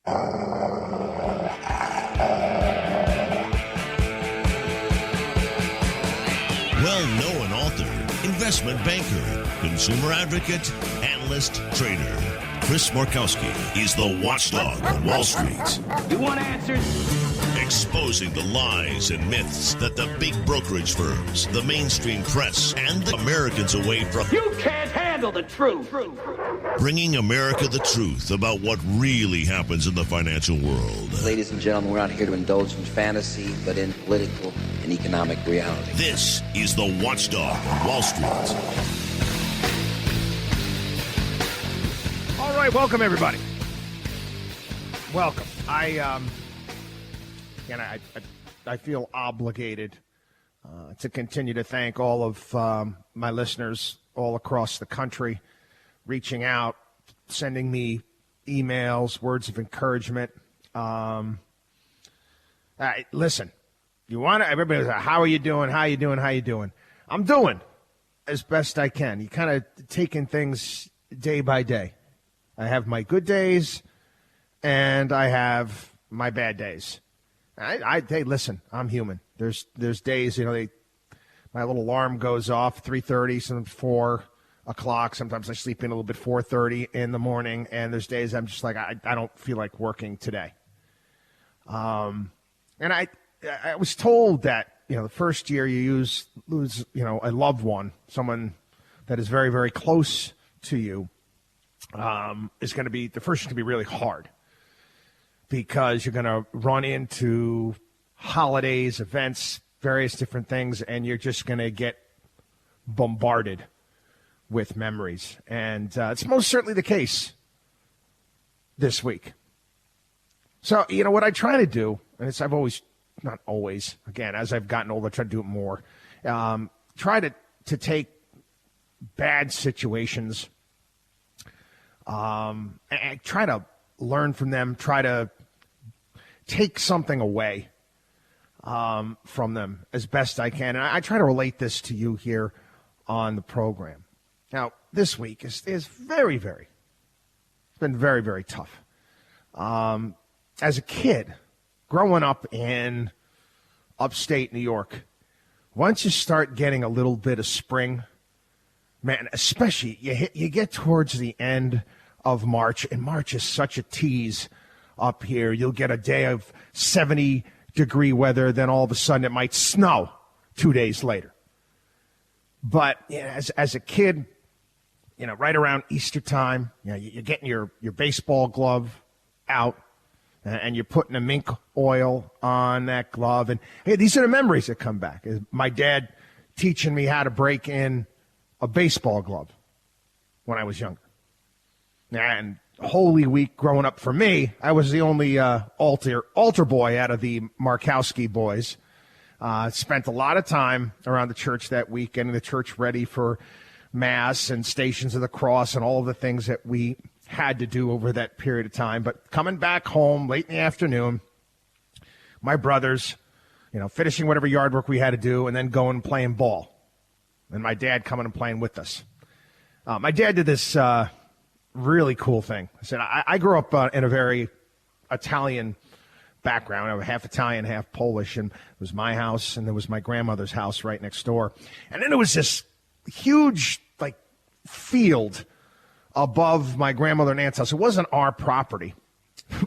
Well-known author, investment banker, consumer advocate, analyst, trader. Chris Markowski is the watchdog on Wall Street. You want answers? Exposing the lies and myths that the big brokerage firms, the mainstream press, and the Americans away from. You can't handle the truth. Bringing America the truth about what really happens in the financial world. Ladies and gentlemen, we're not here to indulge in fantasy, but in political and economic reality. This is the watchdog on Wall Street. All right, welcome everybody. Welcome. I feel obligated to continue to thank all of my listeners all across the country, reaching out, sending me emails, words of encouragement. Listen, you want to, everybody's like, how are you doing? How you doing? How you doing? I'm doing as best I can. You kind of taking things day by day. I have my good days, and I have my bad days. Hey, listen, I'm human. There's days, my little alarm goes off 3:30, sometimes 4 o'clock. Sometimes I sleep in a little bit 4:30 in the morning, and there's days I'm just like, I don't feel like working today. And I was told that, the first year you lose, a loved one, someone that is very, very close to you, is going to be, the first year can be really hard because you're going to run into holidays, events, various different things, and you're just going to get bombarded with memories. And it's most certainly the case this week. So, what I try to do, and I've always, not always, again, as I've gotten older, I try to do it more, try to take bad situations, and try to learn from them, try to take something away from them as best I can. And I try to relate this to you here on the program. Now, this week is very, very, it's been very, very tough. As a kid, growing up in upstate New York, once you start getting a little bit of spring, man, especially you get towards the end of March, and March is such a tease up here. You'll get a day of 70-degree weather, then all of a sudden it might snow 2 days later. But as a kid, right around Easter time, you're getting your baseball glove out, and you're putting a mink oil on that glove. And hey, these are the memories that come back. My dad teaching me how to break in a baseball glove when I was younger. And Holy Week growing up for me, I was the only altar boy out of the Markowski boys. Spent a lot of time around the church that week, getting the church ready for Mass and Stations of the Cross and all of the things that we had to do over that period of time. But coming back home late in the afternoon, my brothers, finishing whatever yard work we had to do, and then going and playing ball. And my dad coming and playing with us. My dad did this really cool thing. I said, I grew up in a very Italian background. I was half Italian, half Polish, and it was my house, and there was my grandmother's house right next door. And then there was this huge, field above my grandmother and aunt's house. It wasn't our property.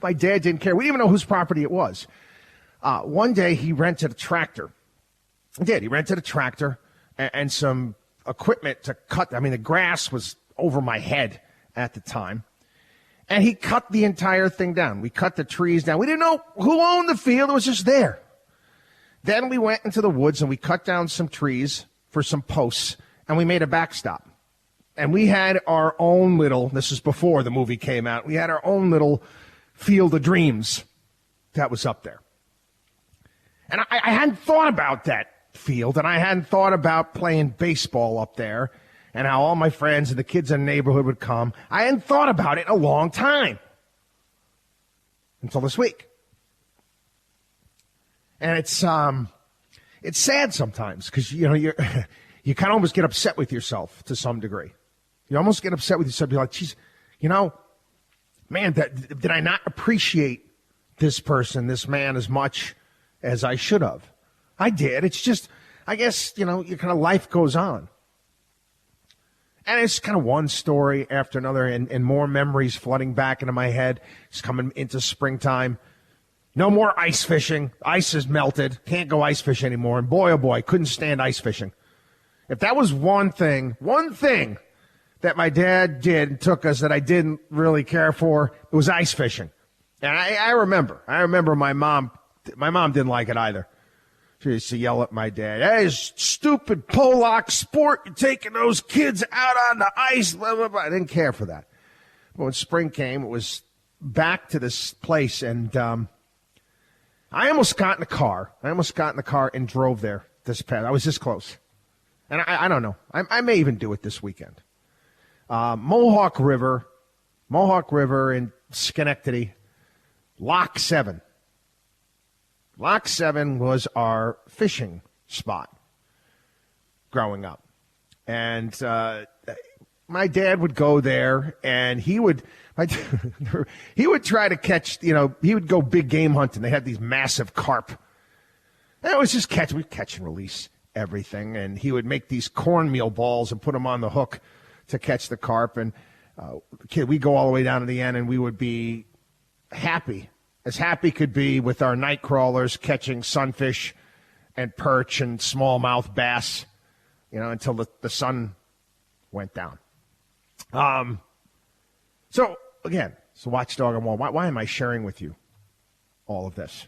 My dad didn't care. We didn't even know whose property it was. One day he rented a tractor. He did. He rented a tractor and some equipment to cut. The grass was over my head at the time. And he cut the entire thing down. We cut the trees down. We didn't know who owned the field. It was just there. Then we went into the woods and we cut down some trees for some posts, and we made a backstop. And we had our own little, this is before the movie came out, we had our own little Field of Dreams that was up there. And I hadn't thought about that field, and I hadn't thought about playing baseball up there and how all my friends and the kids in the neighborhood would come. I hadn't thought about it in a long time until this week. And it's sad sometimes because, you kind of almost get upset with yourself to some degree. You almost get upset with yourself. You're like, geez, man, did I not appreciate this person, this man, as much as I should have? I did. It's just, I guess, your kind of life goes on. And it's kind of one story after another, and more memories flooding back into my head. It's coming into springtime. No more ice fishing. Ice is melted. Can't go ice fish anymore. And boy, oh boy, couldn't stand ice fishing. If that was one thing that my dad did and took us that I didn't really care for, it was ice fishing. And I remember my mom didn't like it either. She used to yell at my dad, "Hey, stupid Polak sport, you're taking those kids out on the ice." Blah, blah, blah. I didn't care for that. But when spring came, it was back to this place, and I almost got in the car. And drove there this past. I was this close. And I don't know. I may even do it this weekend. Mohawk River in Schenectady, Lock 7. Lock 7 was our fishing spot growing up. And my dad would go there, and he would try to catch, he would go big game hunting. They had these massive carp. And it was just catch and release everything. And he would make these cornmeal balls and put them on the hook to catch the carp. And we'd go all the way down to the end, and we would be happy. As happy could be with our night crawlers catching sunfish and perch and smallmouth bass, until the sun went down. So Watchdog and Wall. Why am I sharing with you all of this?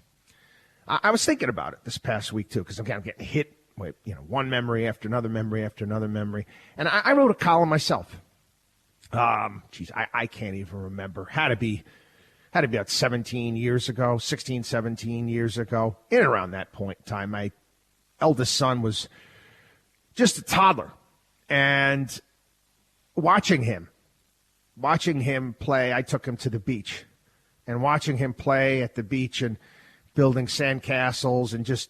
I was thinking about it this past week too, because I'm getting hit with one memory after another memory after another memory, and I wrote a column myself. I can't even remember. Had to be about 17 years ago, 16, 17 years ago. In and around that point in time, my eldest son was just a toddler. And watching him play, I took him to the beach. And watching him play at the beach and building sandcastles and just,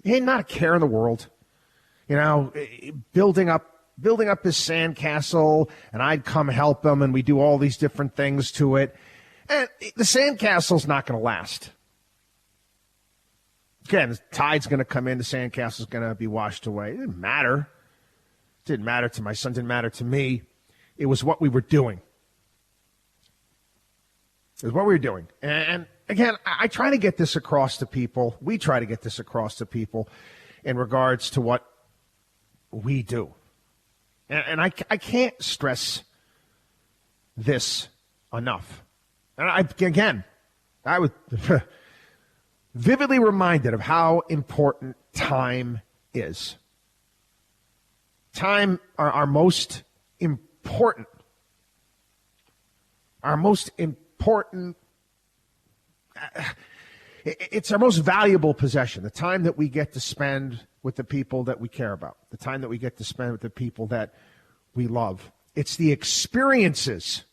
he had not a care in the world. Building up his sandcastle, and I'd come help him, and we do all these different things to it. And the sandcastle's not going to last. Again, the tide's going to come in. The sandcastle's going to be washed away. It didn't matter. It didn't matter to my son. It didn't matter to me. It was what we were doing. And again, I try to get this across to people. We try to get this across to people in regards to what we do. And I can't stress this enough. And I was vividly reminded of how important time is. Time, our most important, it's our most valuable possession, the time that we get to spend with the people that we care about, the time that we get to spend with the people that we love. It's the experiences,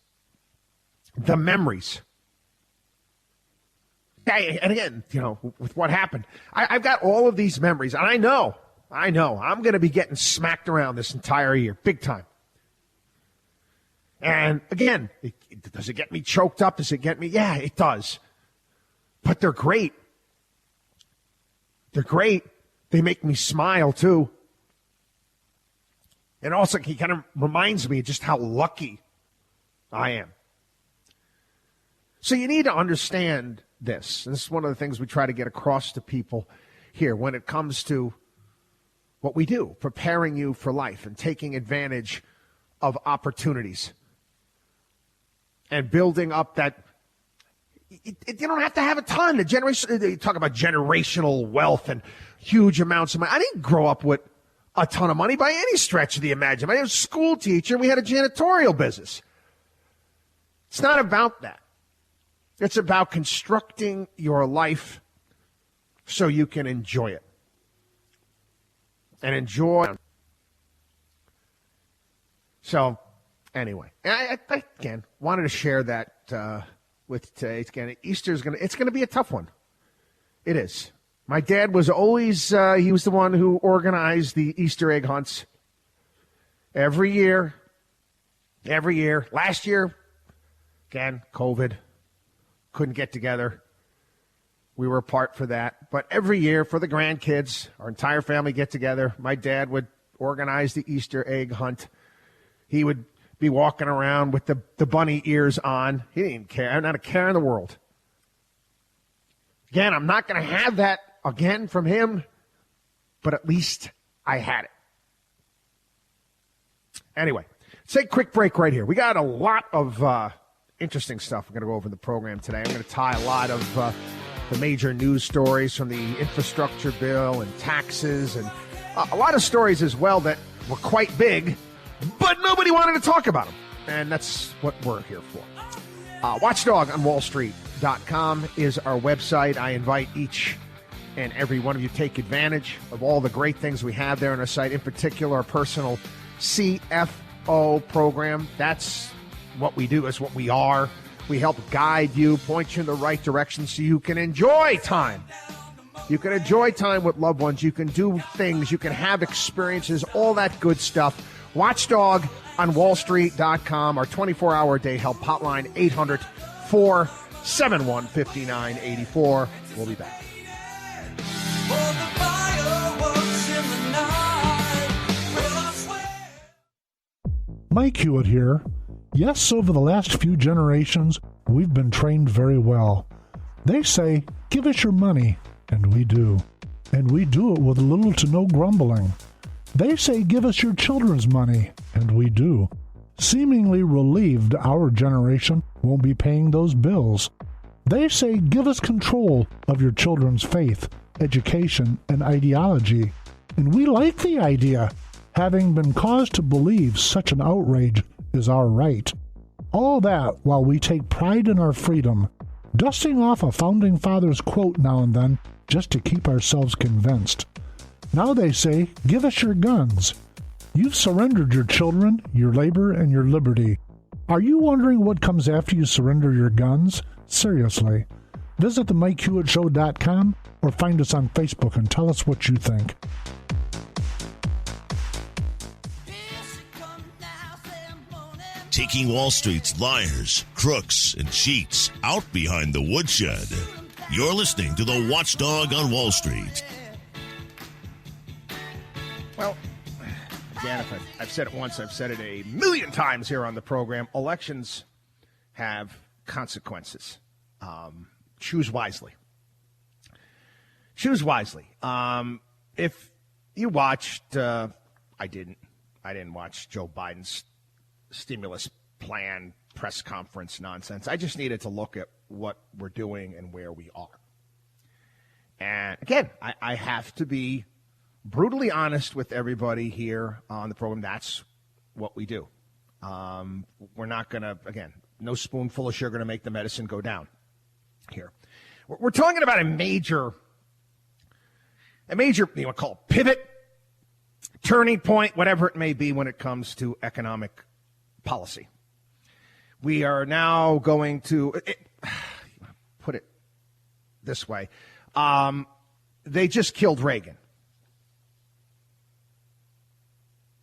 the memories. And again, with what happened, I've got all of these memories, and I know, I'm going to be getting smacked around this entire year, big time. And again, does it get me choked up? Does it get me? Yeah, it does. But they're great. They make me smile, too. And also, he kind of reminds me just how lucky I am. So you need to understand this. And this is one of the things we try to get across to people here when it comes to what we do, preparing you for life and taking advantage of opportunities and building up that. You don't have to have a ton. You talk about generational wealth and huge amounts of money. I didn't grow up with a ton of money by any stretch of the imagination. I was a school teacher, and we had a janitorial business. It's not about that. It's about constructing your life so you can enjoy it. And enjoy. So, anyway, I again wanted to share that with today. Again, Easter's it's gonna be a tough one. It is. My dad was always he was the one who organized the Easter egg hunts every year. Last year, Again, COVID. Couldn't get together. We were apart for that. But every year for the grandkids, our entire family get together. My dad would organize the Easter egg hunt. He would be walking around with the bunny ears on. He didn't care. Not a care in the world. Again, I'm not going to have that again from him, but at least I had it. Anyway, let's take a quick break right here. We got a lot of interesting stuff we're going to go over in the program today. I'm going to tie a lot of the major news stories from the infrastructure bill and taxes and a lot of stories as well that were quite big, but nobody wanted to talk about them. And that's what we're here for. WatchDogOnWallStreet.com is our website. I invite each and every one of you to take advantage of all the great things we have there on our site, in particular our personal CFO program. That's what we do. It's what we are. We help guide you, point you in the right direction so you can enjoy time. You can enjoy time with loved ones. You can do things. You can have experiences, all that good stuff. WatchdogOnWallStreet.com, our 24-hour-a-day help hotline, 800-471-5984. We'll be back. Mike Hewitt here. Yes, over the last few generations, we've been trained very well. They say, give us your money, and we do. And we do it with little to no grumbling. They say, give us your children's money, and we do. Seemingly relieved our generation won't be paying those bills. They say, give us control of your children's faith, education, and ideology. And we like the idea, having been caused to believe such an outrage is our right. All that while we take pride in our freedom, dusting off a Founding Fathers quote now and then just to keep ourselves convinced. Now they say, give us your guns. You've surrendered your children, your labor, and your liberty. Are you wondering what comes after you surrender your guns? Seriously. Visit theMikeHewittShow.com or find us on Facebook and tell us what you think. Taking Wall Street's liars, crooks, and cheats out behind the woodshed. You're listening to the Watchdog on Wall Street. Well, again, if I've said it once, I've said it a million times here on the program. Elections have consequences. Choose wisely. Choose wisely. If you watched, I didn't watch Joe Biden's stimulus plan press conference nonsense. I just needed to look at what we're doing and where we are. And again, I have to be brutally honest with everybody here on the program. That's what we do. We're not going to, again, no spoonful of sugar to make the medicine go down here. We're talking about a major, you want to call it pivot, turning point, whatever it may be when it comes to economic policy. We are now going to put it this way. They just killed Reagan.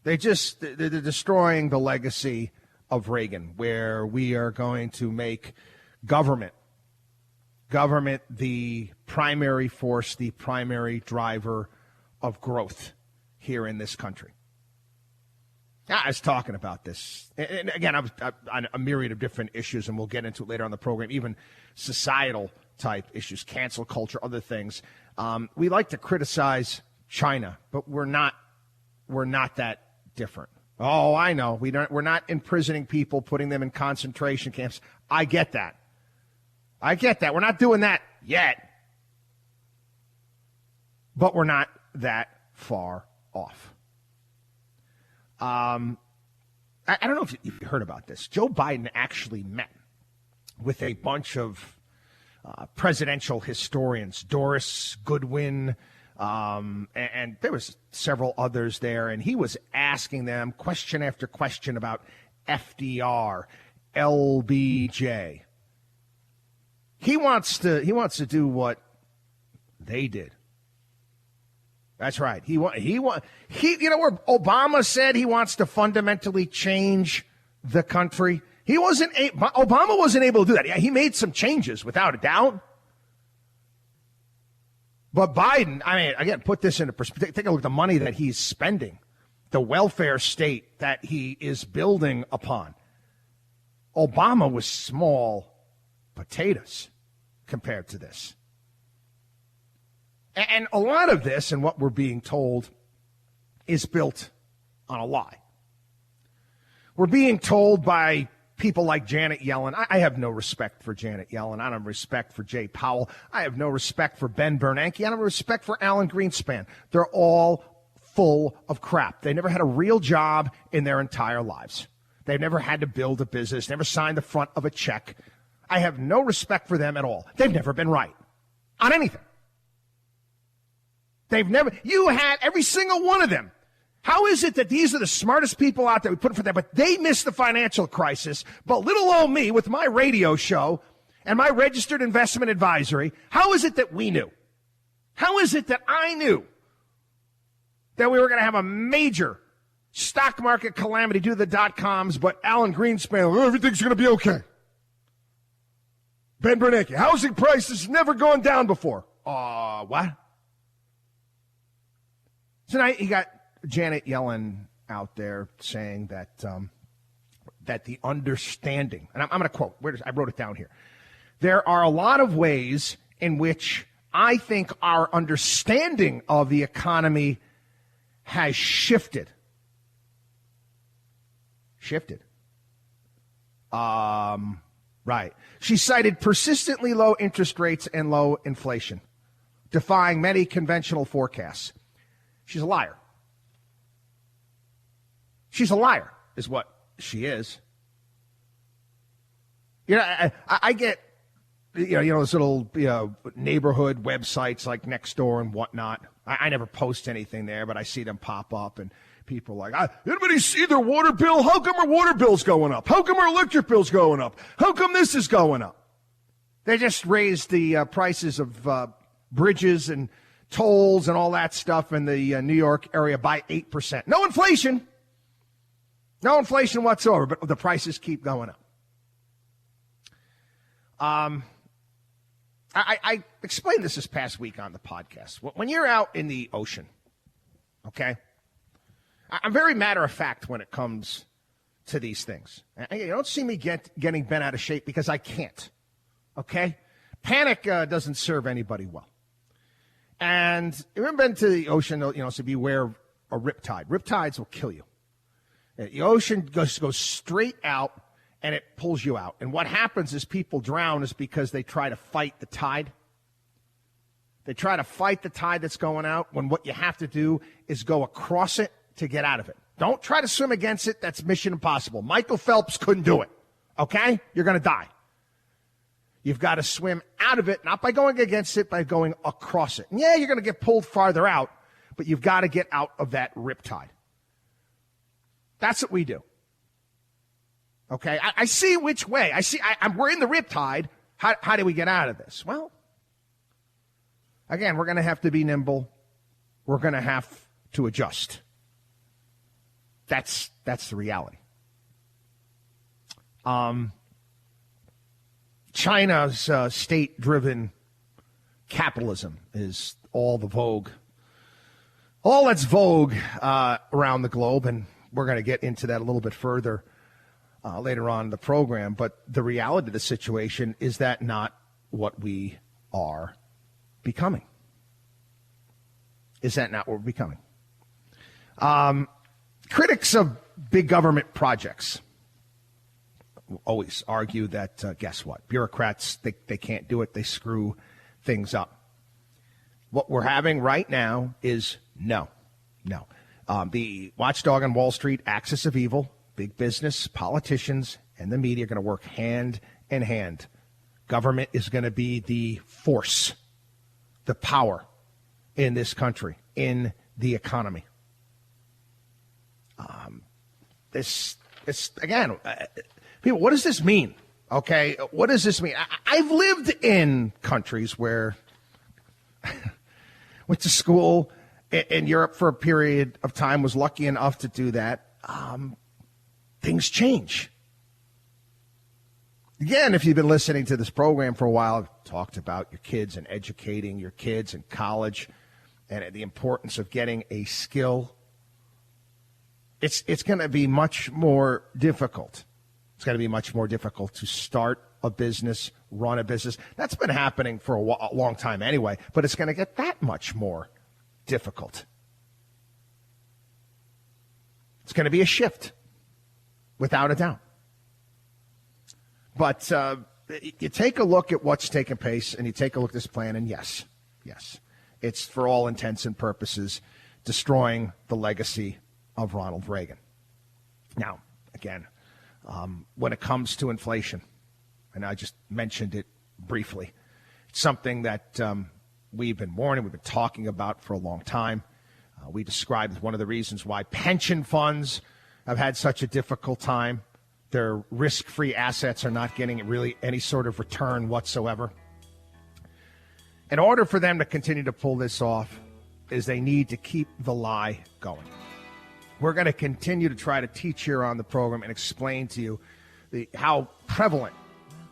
They're destroying the legacy of Reagan, where we are going to make government the primary force, the primary driver of growth here in this country. I was talking about this. And again, I was on a myriad of different issues, and we'll get into it later on the program, even societal type issues, cancel culture, other things. We like to criticize China, but we're not that different. Oh, I know. We're not imprisoning people, putting them in concentration camps. I get that. We're not doing that yet. But we're not that far off. I don't know if you heard about this. Joe Biden actually met with a bunch of presidential historians, Doris Goodwin, and there was several others there, and he was asking them question after question about FDR, LBJ. He wants to do what they did. That's right. Where Obama said he wants to fundamentally change the country. Obama wasn't able to do that. Yeah, he made some changes without a doubt. But Biden, I mean, again, put this into perspective. Take a look at the money that he's spending, the welfare state that he is building upon. Obama was small potatoes compared to this. And a lot of this and what we're being told is built on a lie. We're being told by people like Janet Yellen. I have no respect for Janet Yellen. I don't have respect for Jay Powell. I have no respect for Ben Bernanke. I don't have respect for Alan Greenspan. They're all full of crap. They never had a real job in their entire lives. They've never had to build a business, never signed the front of a check. I have no respect for them at all. They've never been right on anything. You had every single one of them. How is it that these are the smartest people out there we put for them, but they missed the financial crisis, but little old me with my radio show and my registered investment advisory, how is it that we knew? How is it that I knew that we were going to have a major stock market calamity due to the dot-coms, but Alan Greenspan, everything's going to be okay? Ben Bernanke, housing prices never gone down before. What? Tonight you got Janet Yellen out there saying that that the understanding, and I'm going to quote, I wrote it down here. There are a lot of ways in which I think our understanding of the economy has shifted. Right. She cited persistently low interest rates and low inflation, defying many conventional forecasts. She's a liar. She's a liar, is what she is. You know, I get, those little, neighborhood websites like Nextdoor and whatnot. I never post anything there, but I see them pop up, and people are like, anybody see their water bill? How come our water bill's going up? How come our electric bill's going up? How come this is going up? They just raised the prices of bridges and tolls and all that stuff in the New York area by 8%. No inflation. No inflation whatsoever, but the prices keep going up. I explained this past week on the podcast. When you're out in the ocean, okay, I'm very matter of fact when it comes to these things. You don't see me getting bent out of shape because I can't, okay? Panic doesn't serve anybody well. And if you've ever been to the ocean, so beware of a riptide. Riptides will kill you. The ocean goes straight out, and it pulls you out. And what happens is people drown is because they try to fight the tide. They try to fight the tide that's going out when what you have to do is go across it to get out of it. Don't try to swim against it. That's mission impossible. Michael Phelps couldn't do it, okay? You're going to die. You've got to swim out of it, not by going against it, by going across it. And yeah, you're going to get pulled farther out, but you've got to get out of that riptide. That's what we do. Okay, I see which way. We're in the riptide. How do we get out of this? Well, again, we're going to have to be nimble. We're going to have to adjust. That's the reality. China's state-driven capitalism is all the vogue. All that's vogue around the globe, and we're going to get into that a little bit further later on in the program. But the reality of the situation is that not what we are becoming. Is that not what we're becoming? Critics of big government projects always argue that, guess what? Bureaucrats, they can't do it. They screw things up. What we're having right now is no. The watchdog on Wall Street, axis of evil, big business, politicians, and the media are going to work hand in hand. Government is going to be the force, the power in this country, in the economy. Again, people, what does this mean? Okay, what does this mean? I've lived in countries where went to school in Europe for a period of time, was lucky enough to do that. Things change. Again, if you've been listening to this program for a while, I've talked about your kids and educating your kids in college and the importance of getting a skill. It's going to be much more difficult. It's going to be much more difficult to start a business, run a business. That's been happening for a long time anyway, but it's going to get that much more difficult. It's going to be a shift, without a doubt. But you take a look at what's taking place, and you take a look at this plan, and yes, it's for all intents and purposes destroying the legacy of Ronald Reagan. Now, again, when it comes to inflation, and I just mentioned it briefly, it's something that we've been warning, we've been talking about for a long time. We described as one of the reasons why pension funds have had such a difficult time. Their risk-free assets are not getting really any sort of return whatsoever. In order for them to continue to pull this off, is they need to keep the lie going. We're going to continue to try to teach here on the program and explain to you how prevalent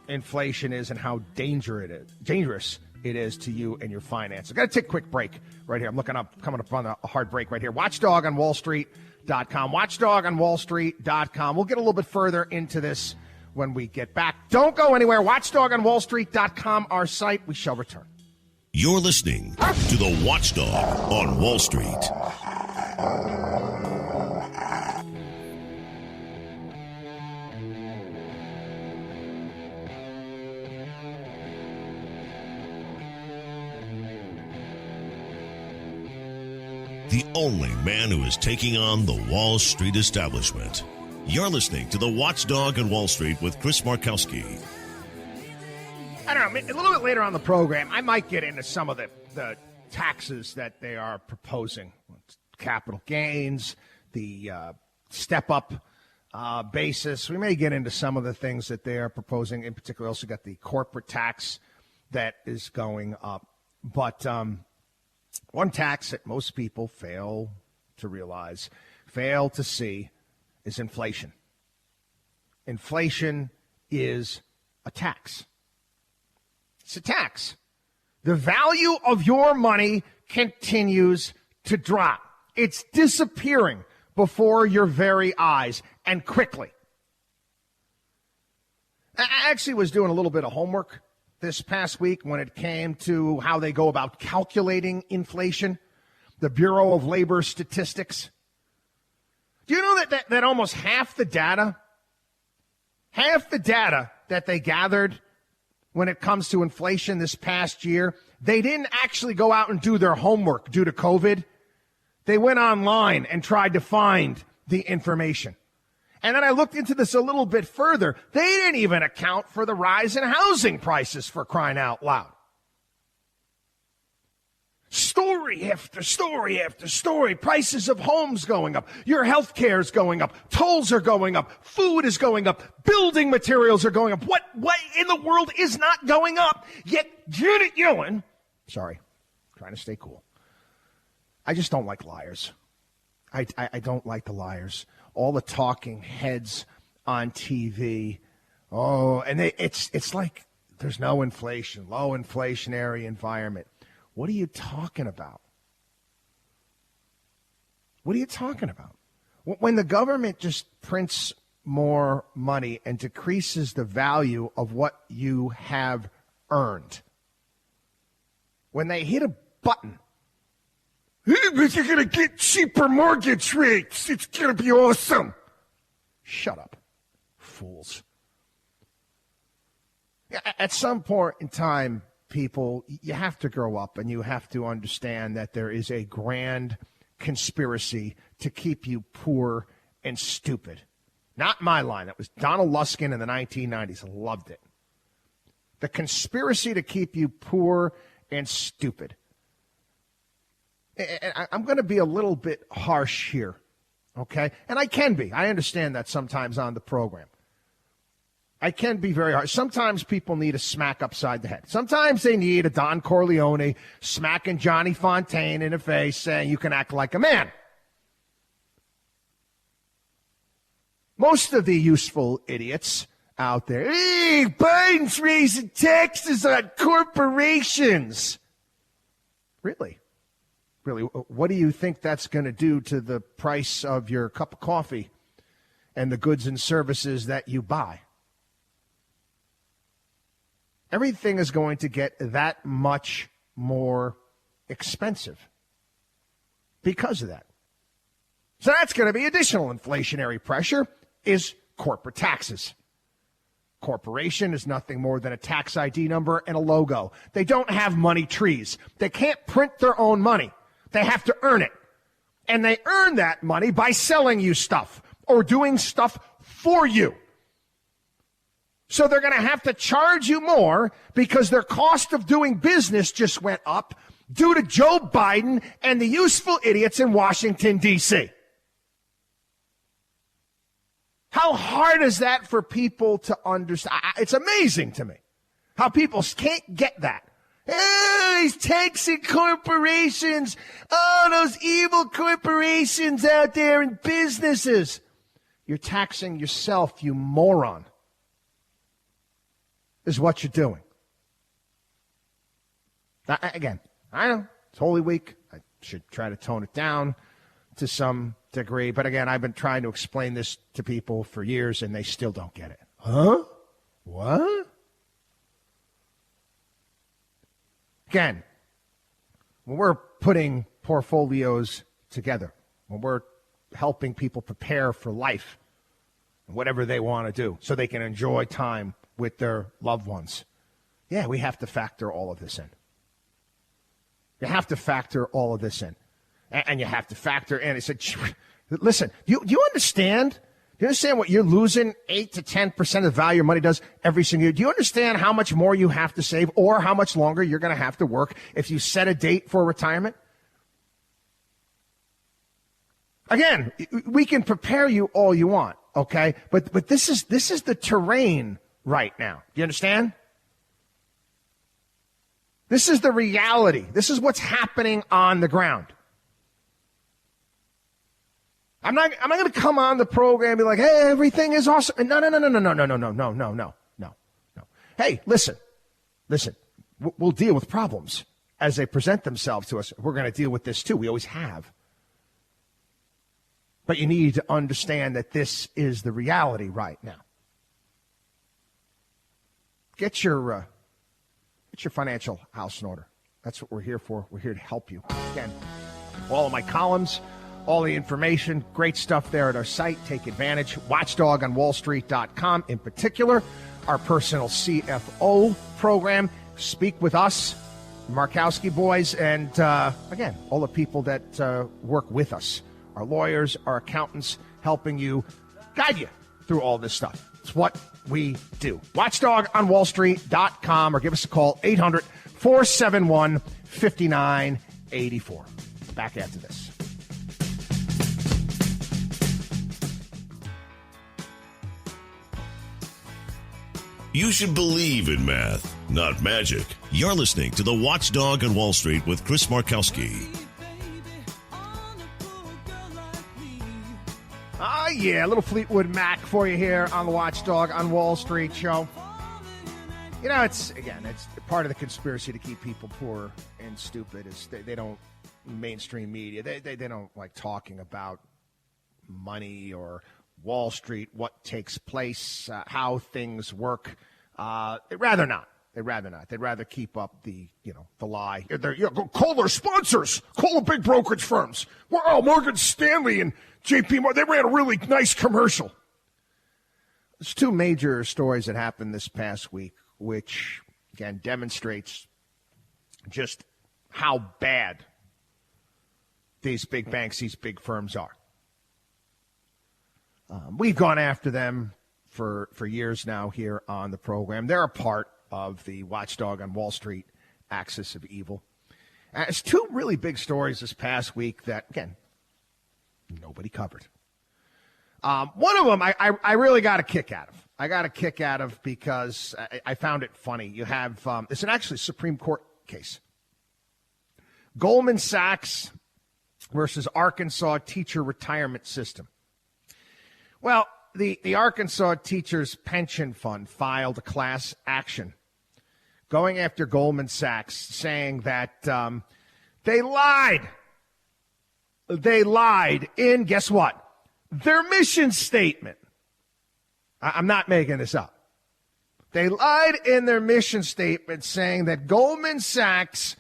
inflation is and how dangerous it is to you and your finances. I've got to take a quick break right here. I'm coming up on a hard break right here. WatchdogonWallStreet.com. WatchdogonWallStreet.com. We'll get a little bit further into this when we get back. Don't go anywhere. WatchdogonWallStreet.com, our site. We shall return. You're listening to the Watchdog on Wall Street. The only man who is taking on the Wall Street establishment. You're listening to the Watchdog on Wall Street with Chris Markowski. I don't know, a little bit later on the program, I might get into some of the taxes that they are proposing. Capital gains, the step-up basis. We may get into some of the things that they are proposing. In particular, also got the corporate tax that is going up. But one tax that most people fail to realize, fail to see, is inflation. Inflation is a tax. It's a tax. The value of your money continues to drop. It's disappearing before your very eyes, and quickly. I actually was doing a little bit of homework this past week when it came to how they go about calculating inflation, the Bureau of Labor Statistics. Do you know that almost half the data that they gathered when it comes to inflation this past year, they didn't actually go out and do their homework due to COVID. They went online and tried to find the information. And then I looked into this a little bit further. They didn't even account for the rise in housing prices, for crying out loud. Story after story after story. Prices of homes going up. Your health care is going up. Tolls are going up. Food is going up. Building materials are going up. What in the world is not going up? Yet Janet Yellen, sorry, trying to stay cool. I just don't like liars. I don't like the liars. All the talking heads on TV. Oh, and it's like there's no inflation, low inflationary environment. What are you talking about? What are you talking about? When the government just prints more money and decreases the value of what you have earned, when they hit a button, hey, but you're going to get cheaper mortgage rates. It's going to be awesome. Shut up, fools. At some point in time, people, you have to grow up and you have to understand that there is a grand conspiracy to keep you poor and stupid. Not my line. That was Donald Luskin in the 1990s. I loved it. The conspiracy to keep you poor and stupid. And I'm going to be a little bit harsh here, okay? And I can be. I understand that sometimes on the program. I can be very harsh. Sometimes people need a smack upside the head. Sometimes they need a Don Corleone smacking Johnny Fontaine in the face saying, you can act like a man. Most of the useful idiots out there. Hey, Biden's raising taxes on corporations. Really? Really? What do you think that's going to do to the price of your cup of coffee and the goods and services that you buy? Everything is going to get that much more expensive because of that. So that's going to be additional inflationary pressure is corporate taxes. Corporation is nothing more than a tax ID number and a logo. They don't have money trees. They can't print their own money. They have to earn it. And they earn that money by selling you stuff or doing stuff for you. So they're going to have to charge you more because their cost of doing business just went up due to Joe Biden and the useful idiots in Washington, D.C. How hard is that for people to understand? It's amazing to me how people can't get that. Oh, he's taxing corporations. Oh, those evil corporations out there in businesses. You're taxing yourself, you moron, is what you're doing. Now, again, I know it's Holy Week. I should try to tone it down to some degree. But again, I've been trying to explain this to people for years, and they still don't get it. Huh? What? Again, when we're putting portfolios together, when we're helping people prepare for life and whatever they want to do so they can enjoy time with their loved ones, yeah, we have to factor all of this in. You have to factor all of this in. And you have to factor in. It said, listen, do you understand? Do you understand what you're losing 8 to 10% of the value your money does every single year? Do you understand how much more you have to save or how much longer you're going to have to work if you set a date for retirement? Again, we can prepare you all you want, okay? But this is the terrain right now. Do you understand? This is the reality. This is what's happening on the ground. I'm not going to come on the program and be like, hey, everything is awesome. No. Hey, listen. We'll deal with problems as they present themselves to us. We're going to deal with this too. We always have. But you need to understand that this is the reality right now. Get your financial house in order. That's what we're here for. We're here to help you. Again, all of my columns, all the information, great stuff there at our site. Take advantage. WatchdogOnWallStreet.com. In particular, our personal CFO program. Speak with us, Markowski boys, and again, all the people that work with us. Our lawyers, our accountants, helping you, guide you through all this stuff. It's what we do. WatchdogOnWallStreet.com or give us a call, 800-471-5984. Back after this. You should believe in math, not magic. You're listening to The Watchdog on Wall Street with Chris Markowski. Yeah, a little Fleetwood Mac for you here on the Watchdog on Wall Street show. You know, it's part of the conspiracy to keep people poor and stupid is they don't, mainstream media, they don't like talking about money or Wall Street, what takes place, how things work. They'd rather not. They'd rather keep up the lie. Call their sponsors. Call the big brokerage firms. Well, Morgan Stanley and J.P. Morgan, they ran a really nice commercial. There's two major stories that happened this past week, which, again, demonstrates just how bad these big banks, these big firms are. We've gone after them for years now here on the program. They're a part of the Watchdog on Wall Street axis of evil. It's two really big stories this past week that, again, nobody covered. One of them I really got a kick out of. I got a kick out of because I found it funny. You have, it's an actually Supreme Court case. Goldman Sachs versus Arkansas teacher retirement system. Well, the Arkansas Teachers Pension Fund filed a class action going after Goldman Sachs, saying that they lied. They lied in, guess what? Their mission statement. I'm not making this up. They lied in their mission statement saying that Goldman Sachs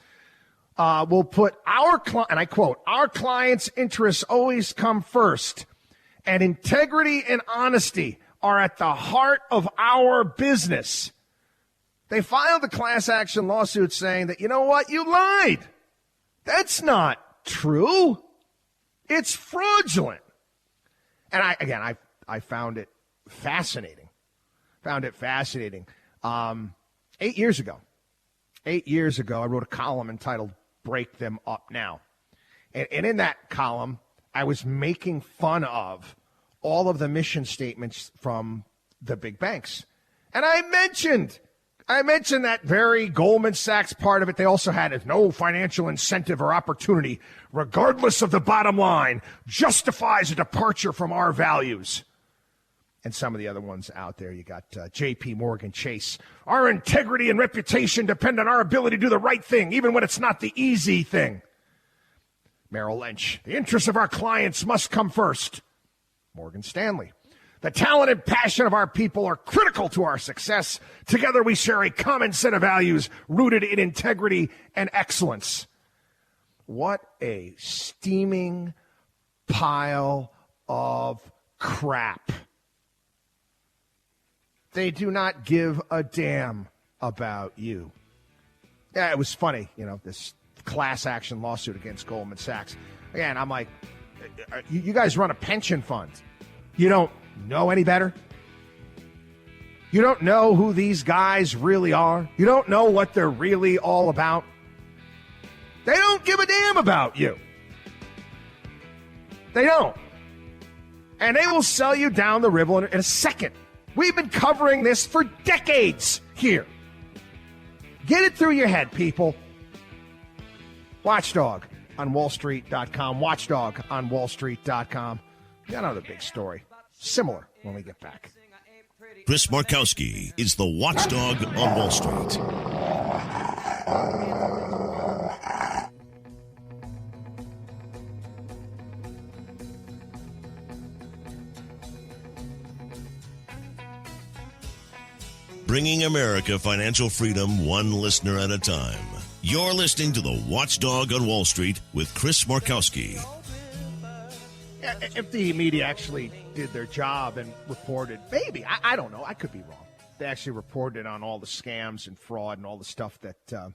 will put and I quote, our clients' interests always come first, and integrity and honesty are at the heart of our business. They filed a class action lawsuit saying that, you know what, you lied. That's not true. It's fraudulent. And I found it fascinating. 8 years ago, I wrote a column entitled Break Them Up Now. And in that column, I was making fun of all of the mission statements from the big banks. And I mentioned that very Goldman Sachs part of it. They also had no financial incentive or opportunity, regardless of the bottom line, justifies a departure from our values. And some of the other ones out there, you got J.P. Morgan Chase. Our integrity and reputation depend on our ability to do the right thing, even when it's not the easy thing. Merrill Lynch. The interests of our clients must come first. Morgan Stanley. The talent and passion of our people are critical to our success. Together we share a common set of values rooted in integrity and excellence. What a steaming pile of crap. They do not give a damn about you. Yeah, it was funny, this class action lawsuit against Goldman Sachs. Again, I'm like, you guys run a pension fund. You don't know any better? You don't know who these guys really are? You don't know what they're really all about? They don't give a damn about you. They don't. And they will sell you down the river in a second. We've been covering this for decades here. Get it through your head, people. Watchdog on WallStreet.com. Watchdog on WallStreet.com. Got another big story. Similar when we get back. Chris Markowski is the Watchdog on Wall Street. Bringing America financial freedom one listener at a time. You're listening to the Watchdog on Wall Street with Chris Markowski. If the media actually did their job and reported, maybe, I don't know, I could be wrong. They actually reported on all the scams and fraud and all the stuff that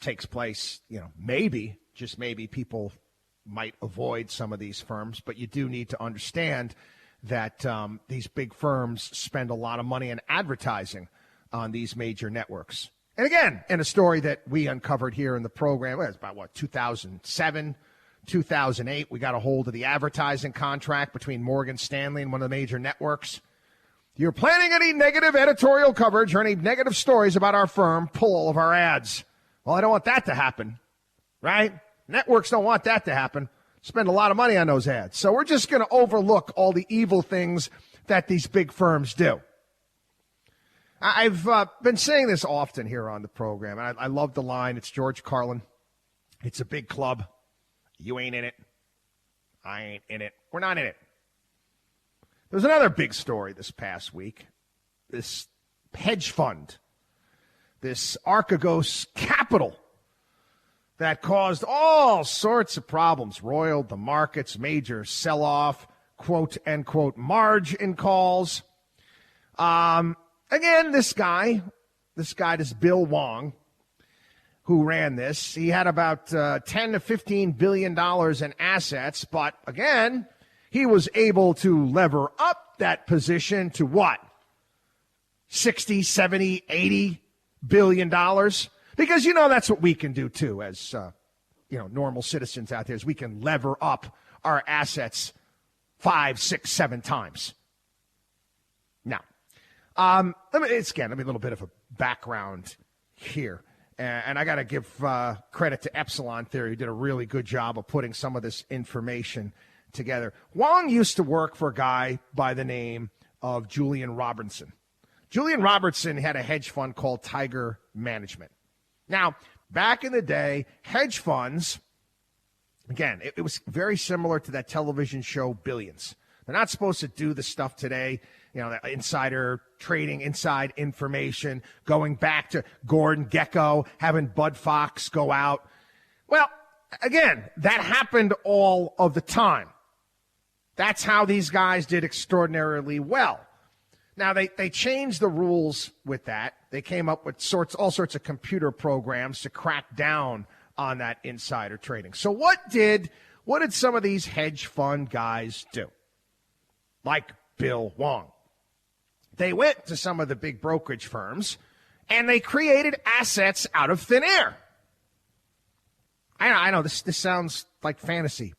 takes place, maybe, just maybe, people might avoid some of these firms. But you do need to understand that these big firms spend a lot of money in advertising on these major networks. And again, in a story that we uncovered here in the program, it's about, 2007, 2008, we got a hold of the advertising contract between Morgan Stanley and one of the major networks. If you're planning any negative editorial coverage or any negative stories about our firm, pull all of our ads. Well, I don't want that to happen, right? Networks don't want that to happen. Spend a lot of money on those ads. So we're just going to overlook all the evil things that these big firms do. I've been saying this often here on the program, and I love the line. It's George Carlin. It's a big club. You ain't in it. I ain't in it. We're not in it. There's another big story this past week. This hedge fund, this Archegos Capital, that caused all sorts of problems, roiled the markets, major sell-off, quote-unquote margin calls. Again, this Bill Wong, who ran this, he had about $10 to $15 billion in assets, but again, he was able to lever up that position to what? 60, 70, 80 billion dollars? Because, that's what we can do, too, as, normal citizens out there, is we can lever up our assets 5, 6, 7 times. Now, let me a little bit of a background here. And I got to give credit to Epsilon Theory, who did a really good job of putting some of this information together. Wong used to work for a guy by the name of Julian Robertson. Julian Robertson had a hedge fund called Tiger Management. Now, back in the day, hedge funds, again, it was very similar to that television show Billions. They're not supposed to do the stuff today, the insider trading, inside information, going back to Gordon Gekko, having Bud Fox go out. Well, again, that happened all of the time. That's how these guys did extraordinarily well. Now, they changed the rules with that. They came up with all sorts of computer programs to crack down on that insider trading. So what did some of these hedge fund guys do? Like Bill Wong. They went to some of the big brokerage firms and they created assets out of thin air. I know this sounds like fantasy.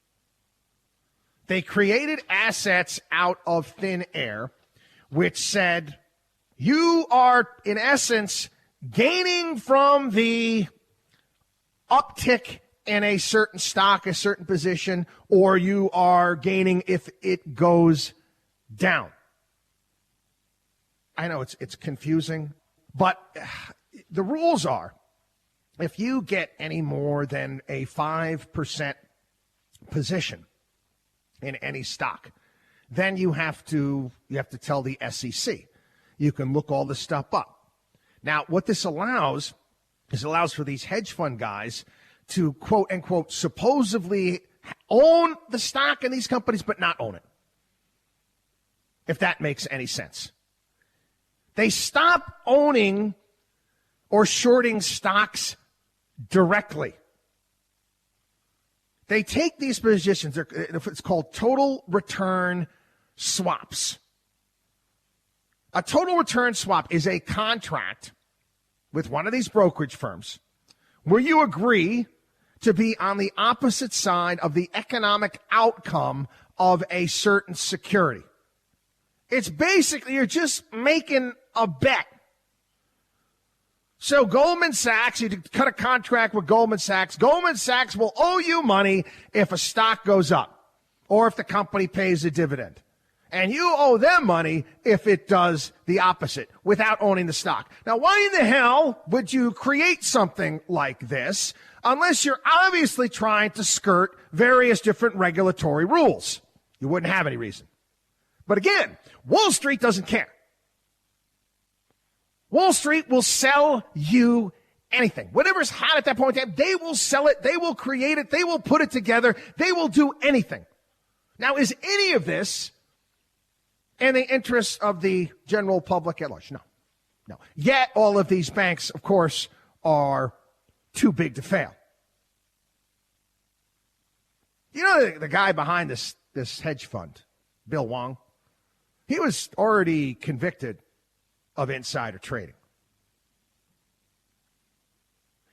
They created assets out of thin air, which said, you are, in essence, gaining from the uptick in a certain stock, a certain position, or you are gaining if it goes down. I know it's confusing, but the rules are, if you get any more than a 5% position in any stock, then you have to tell the SEC. You can look all this stuff up. Now, what this allows for these hedge fund guys to, quote unquote, supposedly own the stock in these companies, but not own it. If that makes any sense. They stop owning or shorting stocks directly. They take these positions, it's called total return swaps. A total return swap is a contract with one of these brokerage firms where you agree to be on the opposite side of the economic outcome of a certain security. It's basically, you're just making a bet. So Goldman Sachs, you cut a contract with Goldman Sachs. Goldman Sachs will owe you money if a stock goes up or if the company pays a dividend. And you owe them money if it does the opposite without owning the stock. Now, why in the hell would you create something like this unless you're obviously trying to skirt various different regulatory rules? You wouldn't have any reason. But again, Wall Street doesn't care. Wall Street will sell you anything. Whatever's hot at that point in time, they will sell it, they will create it, they will put it together, they will do anything. Now, is any of this in the interests of the general public at large? No. Yet, all of these banks, of course, are too big to fail. You know the guy behind this hedge fund, Bill Wong? He was already convicted of insider trading.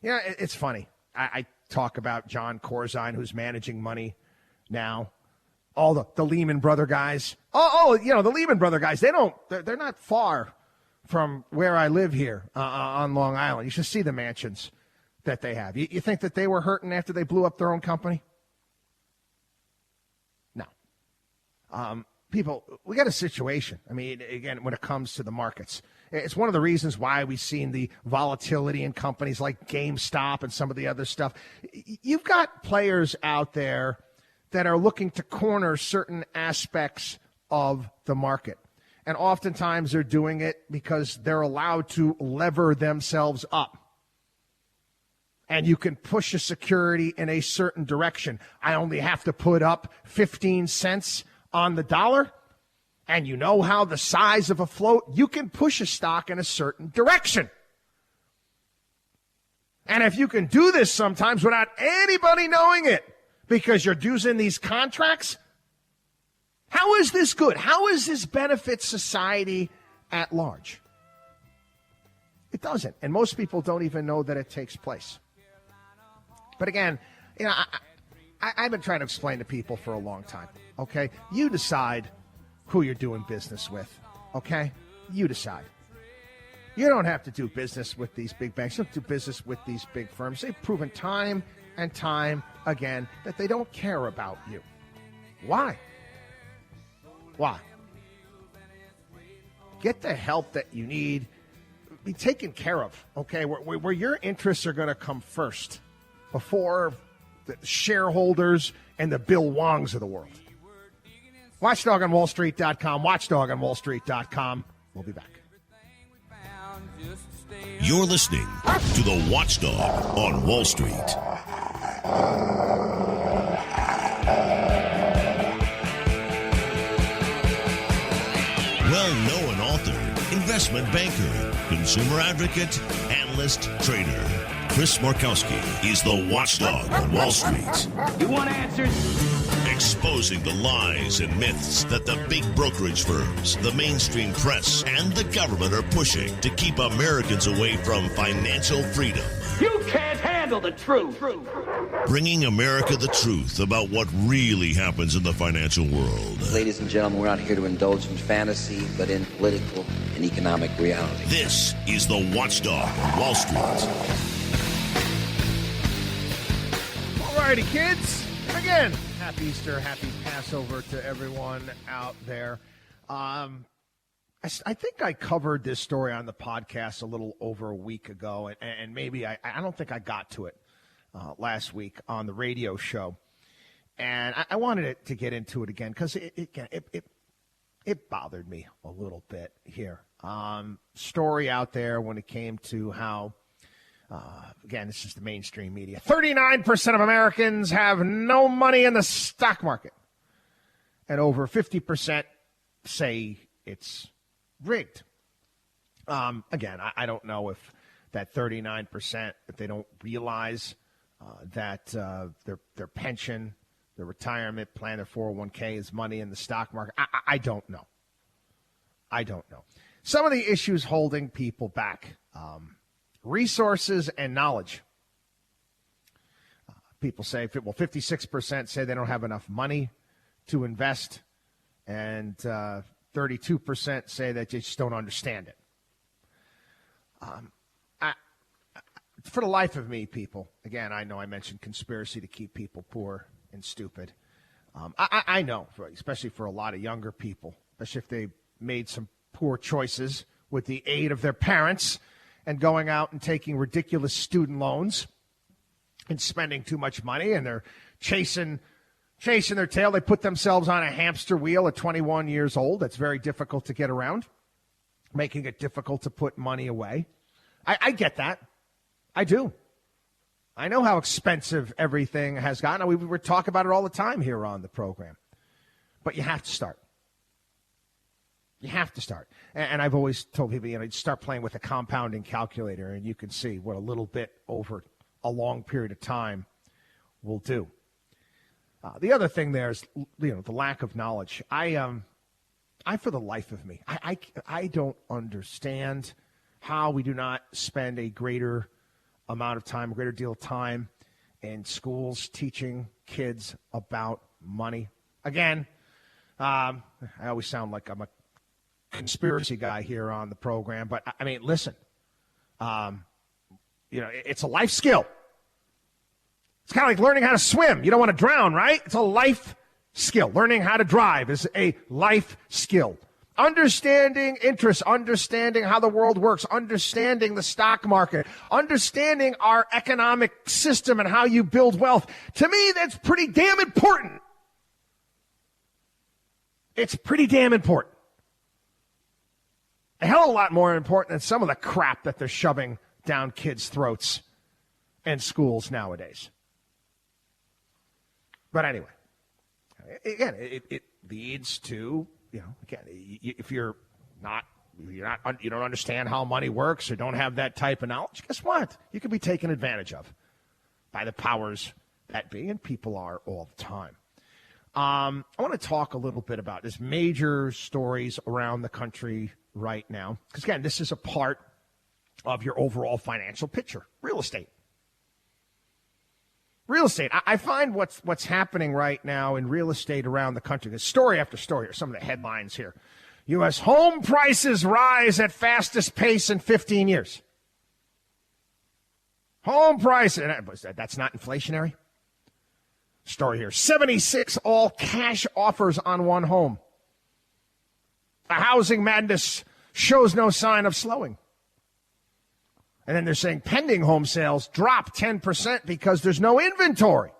You know, it's funny. I talk about John Corzine, who's managing money now. All the Lehman Brother guys. The Lehman Brother guys, they're not far from where I live here on Long Island. You should see the mansions that they have. You think that they were hurting after they blew up their own company? No. People, we got a situation. I mean, again, when it comes to the markets, it's one of the reasons why we've seen the volatility in companies like GameStop and some of the other stuff. You've got players out there that are looking to corner certain aspects of the market. And oftentimes they're doing it because they're allowed to lever themselves up. And you can push a security in a certain direction. I only have to put up 15 cents on the dollar, and you know how the size of a float, you can push a stock in a certain direction. And if you can do this sometimes without anybody knowing it, because you're using these contracts, how is this good? How does this benefit society at large? It doesn't. And most people don't even know that it takes place. But again, I've been trying to explain to people for a long time, okay? You decide who you're doing business with, okay? You decide. You don't have to do business with these big banks. You don't do business with these big firms. They've proven time and time again that they don't care about you. Why? Why? Get the help that you need. Be taken care of, okay? Where your interests are going to come first before the shareholders and the Bill Wongs of the world. WatchdogOnWallStreet.com, WatchdogOnWallStreet.com. We'll be back. You're listening to the Watchdog on Wall Street. Well-known author, investment banker, consumer advocate, analyst, trader. Chris Markowski is the Watchdog on Wall Street. You want answers? Exposing the lies and myths that the big brokerage firms, the mainstream press, and the government are pushing to keep Americans away from financial freedom. You can't handle the truth. Bringing America the truth about what really happens in the financial world. Ladies and gentlemen, we're not here to indulge in fantasy, but in political and economic reality. This is the Watchdog on Wall Street. All righty, kids. Again, happy Easter, happy Passover to everyone out there. I think I covered this story on the podcast a little over a week ago, and maybe I don't think I got to it last week on the radio show. And I wanted to get into it again because it bothered me a little bit here. Story out there when it came to how, again, this is the mainstream media. 39% of Americans have no money in the stock market. And over 50% say it's rigged. Again, I don't know if that 39%, if they don't realize that their pension, their retirement plan, their 401k is money in the stock market. I don't know. I don't know. Some of the issues holding people back. Resources and knowledge. People say, 56% say they don't have enough money to invest, and 32% say that they just don't understand it. For the life of me, people, again, I know I mentioned conspiracy to keep people poor and stupid. I know, especially for a lot of younger people, especially if they made some poor choices with the aid of their parents and going out and taking ridiculous student loans and spending too much money, and they're chasing their tail. They put themselves on a hamster wheel at 21 years old. That's very difficult to get around, making it difficult to put money away. I get that. I do. I know how expensive everything has gotten. We talk about it all the time here on the program. But you have to start. You have to start. And I've always told people, start playing with a compounding calculator, and you can see what a little bit over a long period of time will do. The other thing there is, the lack of knowledge. I for the life of me, I don't understand how we do not spend a greater amount of time, a greater deal of time in schools teaching kids about money. Again, I always sound like I'm a conspiracy guy here on the program, but I mean, listen, it's a life skill. It's kind of like learning how to swim. You don't want to drown, right? It's a life skill. Learning how to drive is a life skill. Understanding interest, understanding how the world works, understanding the stock market, understanding our economic system and how you build wealth. To me, that's pretty damn important. It's pretty damn important. A hell of a lot more important than some of the crap that they're shoving down kids' throats in schools nowadays. But anyway, again, it leads to, again, if you don't understand how money works or don't have that type of knowledge, guess what? You can be taken advantage of by the powers that be, and people are all the time. I want to talk a little bit about this major stories around the country right now, because again, this is a part of your overall financial picture. Real estate. Real estate. I find what's happening right now in real estate around the country. There's story after story. Here's some of the headlines here. U.S. home prices rise at fastest pace in 15 years. Home prices. That's not inflationary. story here. 76 all cash offers on one home. The housing madness shows no sign of slowing. And then they're saying pending home sales drop 10% because there's no inventory.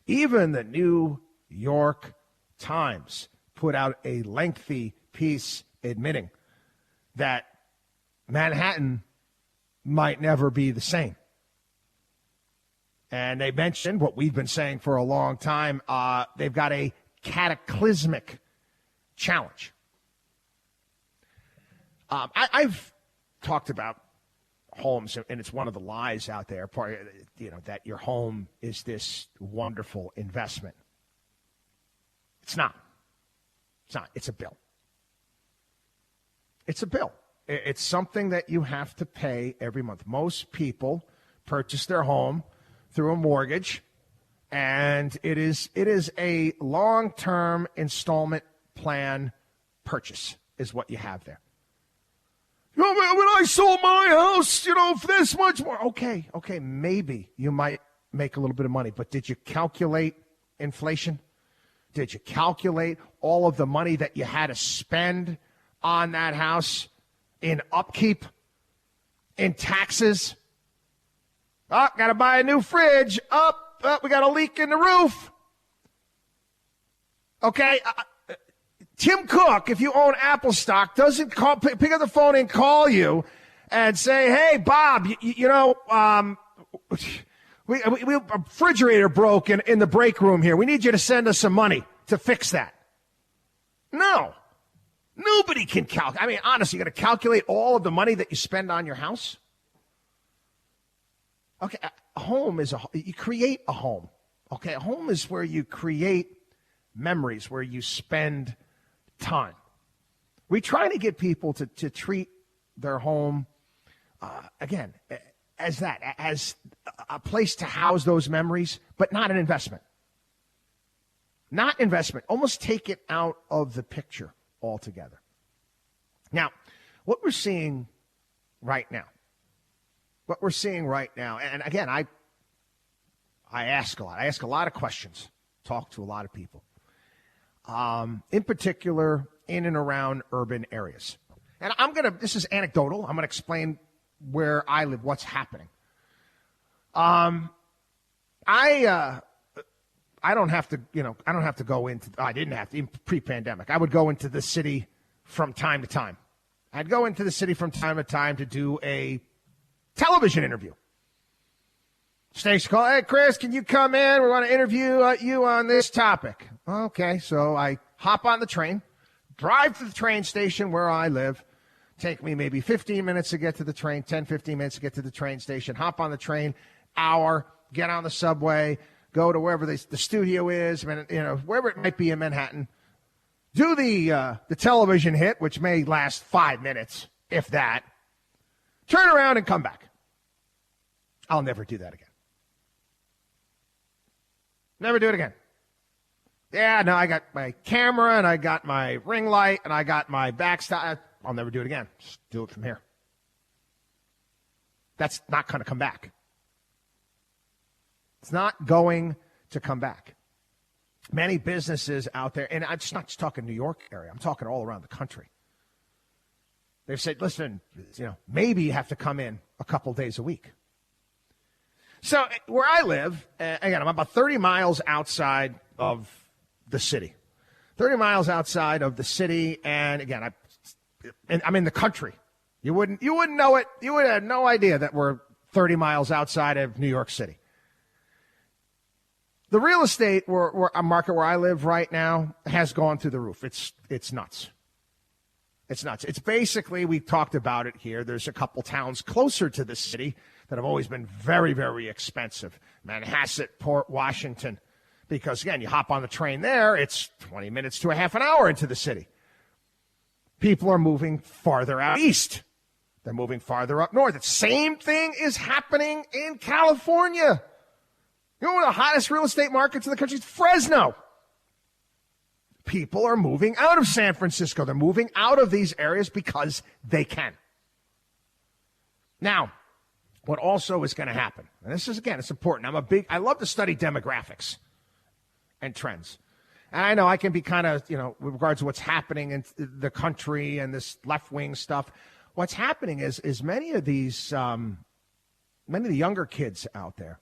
Even the New York Times put out a lengthy piece admitting that Manhattan might never be the same. And they mentioned what we've been saying for a long time. They've got a cataclysmic challenge. I've talked about homes, and it's one of the lies out there, that your home is this wonderful investment. It's not. It's not. It's a bill. It's a bill. It's something that you have to pay every month. Most people purchase their home through a mortgage, and it is a long-term installment plan purchase is what you have there. When I sold my house, for this much more. Okay, maybe you might make a little bit of money, but did you calculate inflation? Did you calculate all of the money that you had to spend on that house in upkeep, in taxes? Oh, got to buy a new fridge. We got a leak in the roof. Okay, Tim Cook, if you own Apple stock, doesn't pick up the phone and call you and say, "Hey, Bob, we a refrigerator broke in the break room here. We need you to send us some money to fix that." No, nobody can calculate. I mean, honestly, you're going to calculate all of the money that you spend on your house? Okay, a home is you create a home. Okay, a home is where you create memories, where you spend time. We try to get people to treat their home, again, as a place to house those memories, but not an investment. Not investment. Almost take it out of the picture altogether. Now, what we're seeing right now, and again, I ask a lot. I ask a lot of questions, talk to a lot of people. In particular, in and around urban areas. And this is anecdotal. I'm going to explain where I live, what's happening. I don't have to go into, I didn't have to, in pre-pandemic. I would go into the city from time to time. I'd go into the city from time to time to do a television interview. Station call, "Hey, Chris, can you come in? We want to interview you on this topic." Okay, so I hop on the train, drive to the train station where I live. Take me maybe 15 minutes to get to the train, 10, 15 minutes to get to the train station. Hop on the train, hour, get on the subway, go to wherever the studio is, wherever it might be in Manhattan. Do the television hit, which may last 5 minutes, if that. Turn around and come back. I'll never do that again. Never do it again. Yeah, no, I got my camera, and I got my ring light, and I got my backstop. I'll never do it again. Just do it from here. That's not going to come back. It's not going to come back. Many businesses out there, and I'm just not just talking New York area. I'm talking all around the country. They've said, listen, maybe you have to come in a couple days a week. So where I live, again, I'm about 30 miles outside of the city. 30 miles outside of the city, and again, I'm in the country. You wouldn't know it. You would have no idea that we're 30 miles outside of New York City. The real estate market where I live right now has gone through the roof. It's nuts. It's nuts. It's basically, we talked about it here. There's a couple towns closer to the city that have always been very, very expensive. Manhasset, Port Washington. Because, again, you hop on the train there, it's 20 minutes to a half an hour into the city. People are moving farther out east. They're moving farther up north. The same thing is happening in California. You know one of the hottest real estate markets in the country is Fresno. People are moving out of San Francisco. They're moving out of these areas because they can. Now, what also is going to happen, and this is, again, it's important. I love to study demographics and trends. And I know I can be kind of, with regards to what's happening in the country and this left-wing stuff. What's happening is many of the younger kids out there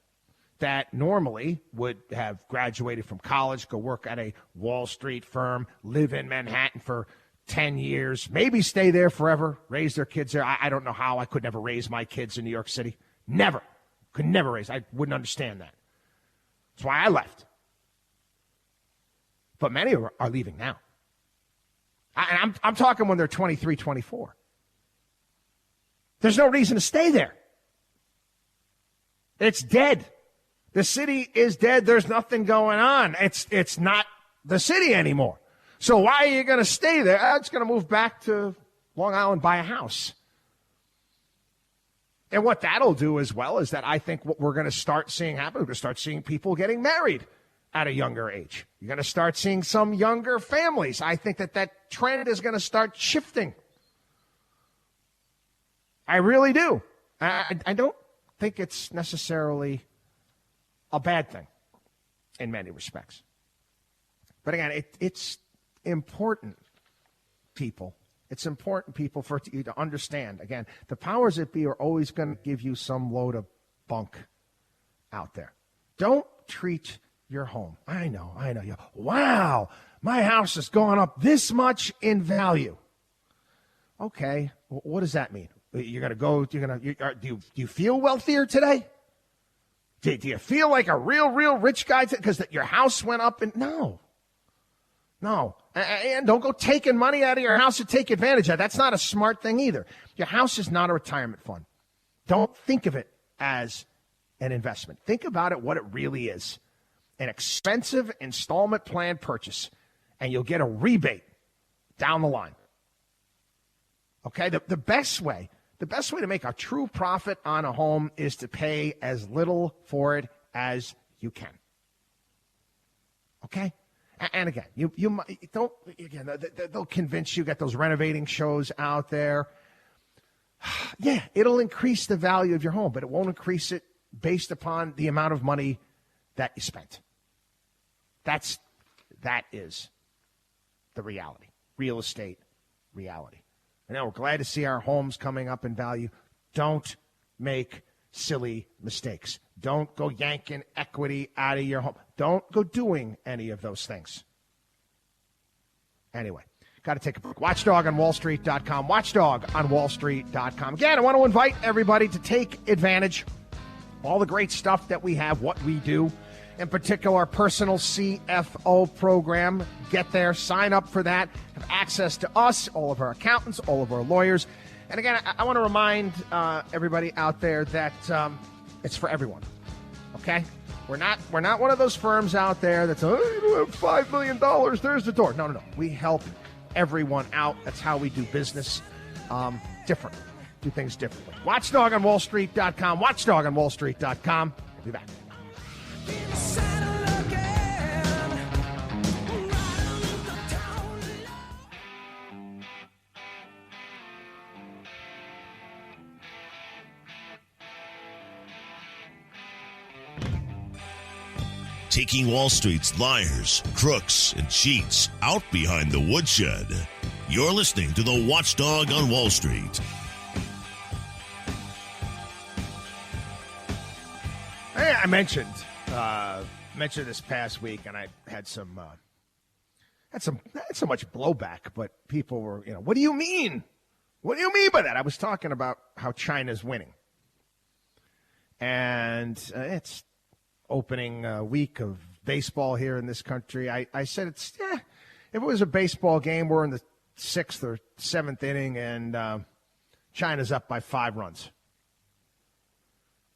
that normally would have graduated from college, go work at a Wall Street firm, live in Manhattan for 10 years, maybe stay there forever, raise their kids there. I don't know how. I could never raise my kids in New York City. Never. Could never raise. I wouldn't understand that. That's why I left. But many are leaving now. I'm talking when they're 23, 24. There's no reason to stay there. It's dead. The city is dead. There's nothing going on. It's not the city anymore. So why are you going to stay there? It's going to move back to Long Island, buy a house. And what that'll do as well is that I think what we're going to start seeing happen, we're going to start seeing people getting married at a younger age. You're going to start seeing some younger families. I think that trend is going to start shifting. I really do. I don't think it's necessarily a bad thing in many respects. But again, it's important, people. It's important, people, for you to understand. Again, the powers that be are always going to give you some load of bunk out there. Don't treat your home. I know. Wow, my house has gone up this much in value. Okay, what does that mean? You're going to go, do you feel wealthier today? Do you feel like a real rich guy because your house went up? And no. And don't go taking money out of your house to take advantage of it. That's not a smart thing either. Your house is not a retirement fund. Don't think of it as an investment. Think about it what it really is. An expensive installment plan purchase, and you'll get a rebate down the line. Okay, the best way to make a true profit on a home is to pay as little for it as you can. Okay? And again, you don't, again, they'll convince you, get those renovating shows out there. Yeah, it'll increase the value of your home, but it won't increase it based upon the amount of money that you spent. That is the reality, real estate reality. And now we're glad to see our homes coming up in value. Don't make silly mistakes. Don't go yanking equity out of your home. Don't go doing any of those things. Anyway, got to take a break. WatchDogOnWallStreet.com. WatchDogOnWallStreet.com. Again, I want to invite everybody to take advantage of all the great stuff that we have, what we do. In particular, our personal CFO program. Get there, sign up for that, have access to us, all of our accountants, all of our lawyers. And again, I want to remind everybody out there that it's for everyone. Okay? We're not one of those firms out there that's, you have $5 million, there's the door. No. We help everyone out. That's how we do business. Different. Do things differently. WatchDogOnWallStreet.com. WatchDogOnWallStreet.com. We'll be back. Taking Wall Street's liars, crooks, and cheats out behind the woodshed. You're listening to the Watchdog on Wall Street. I mentioned this past week, and I had so much blowback. But people were, what do you mean? What do you mean by that? I was talking about how China's winning, and it's opening week of baseball here in this country. I said if it was a baseball game, we're in the 6th or 7th inning, and China's up by 5 runs.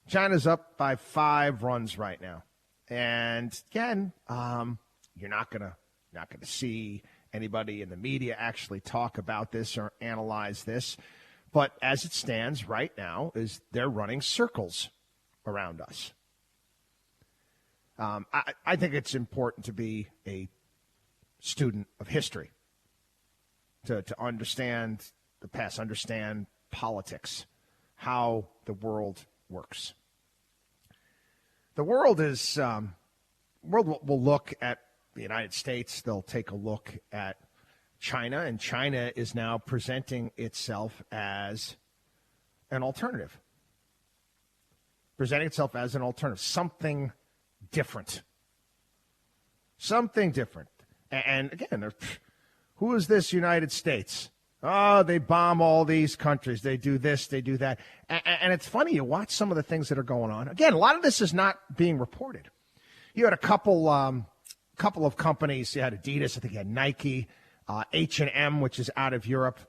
China's up by 5 runs right now. And again, you're not gonna see anybody in the media actually talk about this or analyze this. But as it stands right now, is they're running circles around us. I think it's important to be a student of history, to understand the past, understand politics, how the world works. The world will look at the United States. They'll take a look at China, and China is now presenting itself as an alternative. Presenting itself as an alternative, something different. Something different. And again, who is this United States? Oh, they bomb all these countries. They do this, they do that. And it's funny, you watch some of the things that are going on. Again, a lot of this is not being reported. You had a couple of companies. You had Adidas, I think you had Nike, H&M, which is out of Europe,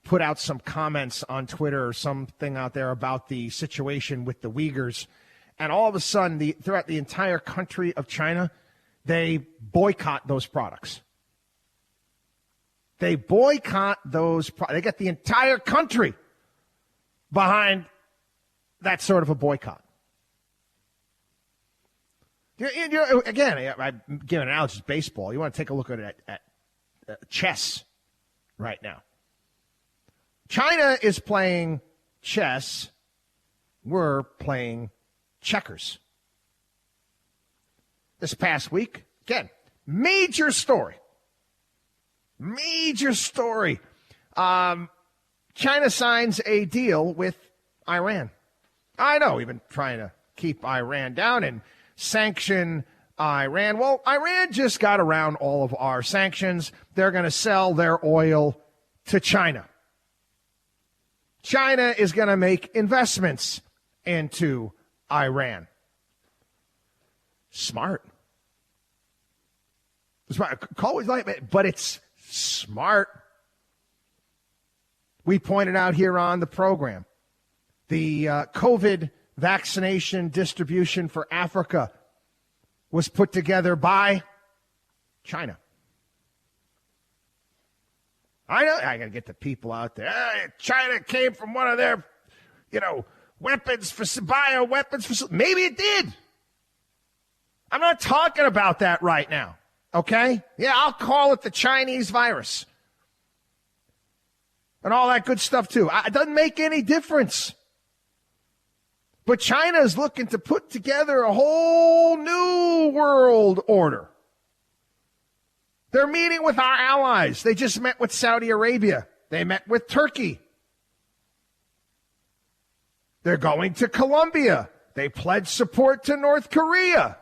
put out some comments on Twitter or something out there about the situation with the Uyghurs. And all of a sudden, throughout the entire country of China, they boycott those products. They boycott those products. They get the entire country behind that sort of a boycott. Again, I'm giving an analogy to baseball. You want to take a look at chess right now. China is playing chess. We're playing checkers. This past week, again, major story. Major story. China signs a deal with Iran. I know we've been trying to keep Iran down and sanction Iran. Well, Iran just got around all of our sanctions. They're going to sell their oil to China. China is going to make investments into Iran. Smart. Call it like it, but it's smart. We pointed out here on the program the COVID vaccination distribution for Africa was put together by China. I know I got to get the people out there. China came from one of their, weapons for bioweapons. Maybe it did. I'm not talking about that right now. Okay? Yeah, I'll call it the Chinese virus. And all that good stuff, too. It doesn't make any difference. But China is looking to put together a whole new world order. They're meeting with our allies. They just met with Saudi Arabia. They met with Turkey. They're going to Colombia. They pledged support to North Korea.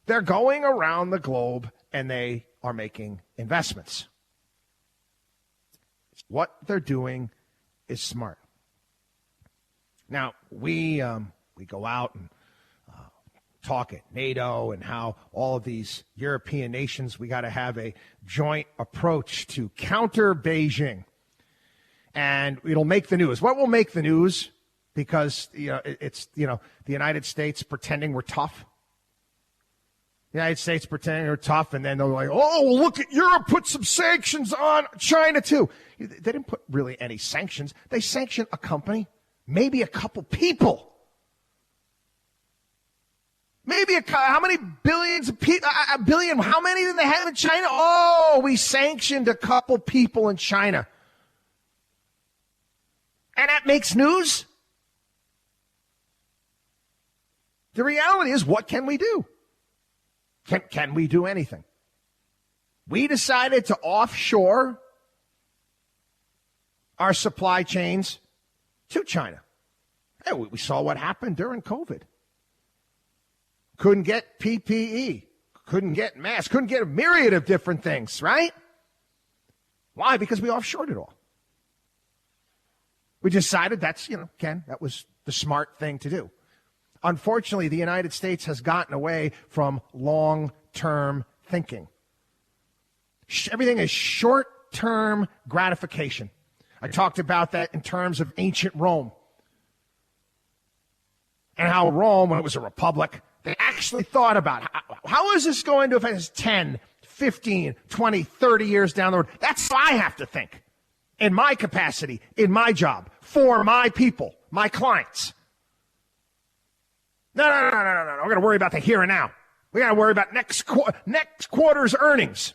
They're going around the globe, and they are making investments. What they're doing is smart. Now, we go out and talk at NATO and how all of these European nations, we got to have a joint approach to counter Beijing. And it'll make the news. What will make the news? Because, it's, the United States pretending we're tough. The United States pretending they're tough, and then they're like, oh, well, look at Europe, put some sanctions on China, too. They didn't put really any sanctions. They sanctioned a company, maybe a couple people. Maybe how many billions of people, a billion, how many did they have in China? Oh, we sanctioned a couple people in China. And that makes news? The reality is, what can we do? Can we do anything? We decided to offshore our supply chains to China. Hey, we saw what happened during COVID. Couldn't get PPE, couldn't get masks, couldn't get a myriad of different things, right? Why? Because we offshored it all. We decided that was the smart thing to do. Unfortunately, the United States has gotten away from long-term thinking. Everything is short-term gratification. I talked about that in terms of ancient Rome. And how Rome, when it was a republic, they actually thought about how is this going to affect us 10, 15, 20, 30 years down the road? That's how I have to think in my capacity, in my job, for my people, my clients. No. We're going to worry about the here and now. We got to worry about next quarter's earnings.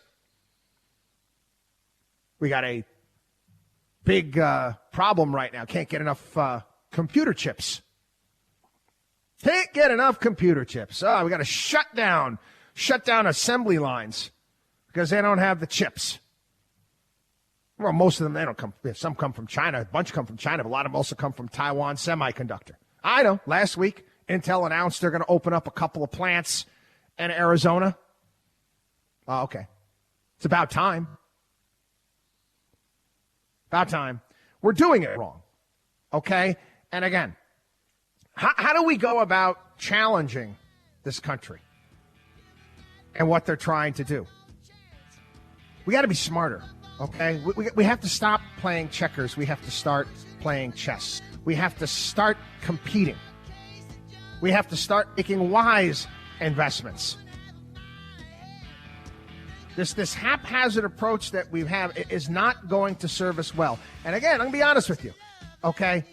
We got a big problem right now. Can't get enough computer chips. Can't get enough computer chips. Oh, we got to shut down assembly lines because they don't have the chips. Well, most of them, they don't come. Some come from China. A bunch come from China, but a lot of them also come from Taiwan Semiconductor. I know. Last week, Intel announced they're going to open up a couple of plants in Arizona. Oh, okay. It's about time. About time. We're doing it wrong. Okay? And again, how do we go about challenging this country and what they're trying to do? We got to be smarter. Okay? We have to stop playing checkers. We have to start playing chess. We have to start competing. We have to start making wise investments. This haphazard approach that we have is not going to serve us well. And again, I'm going to be honest with you, okay?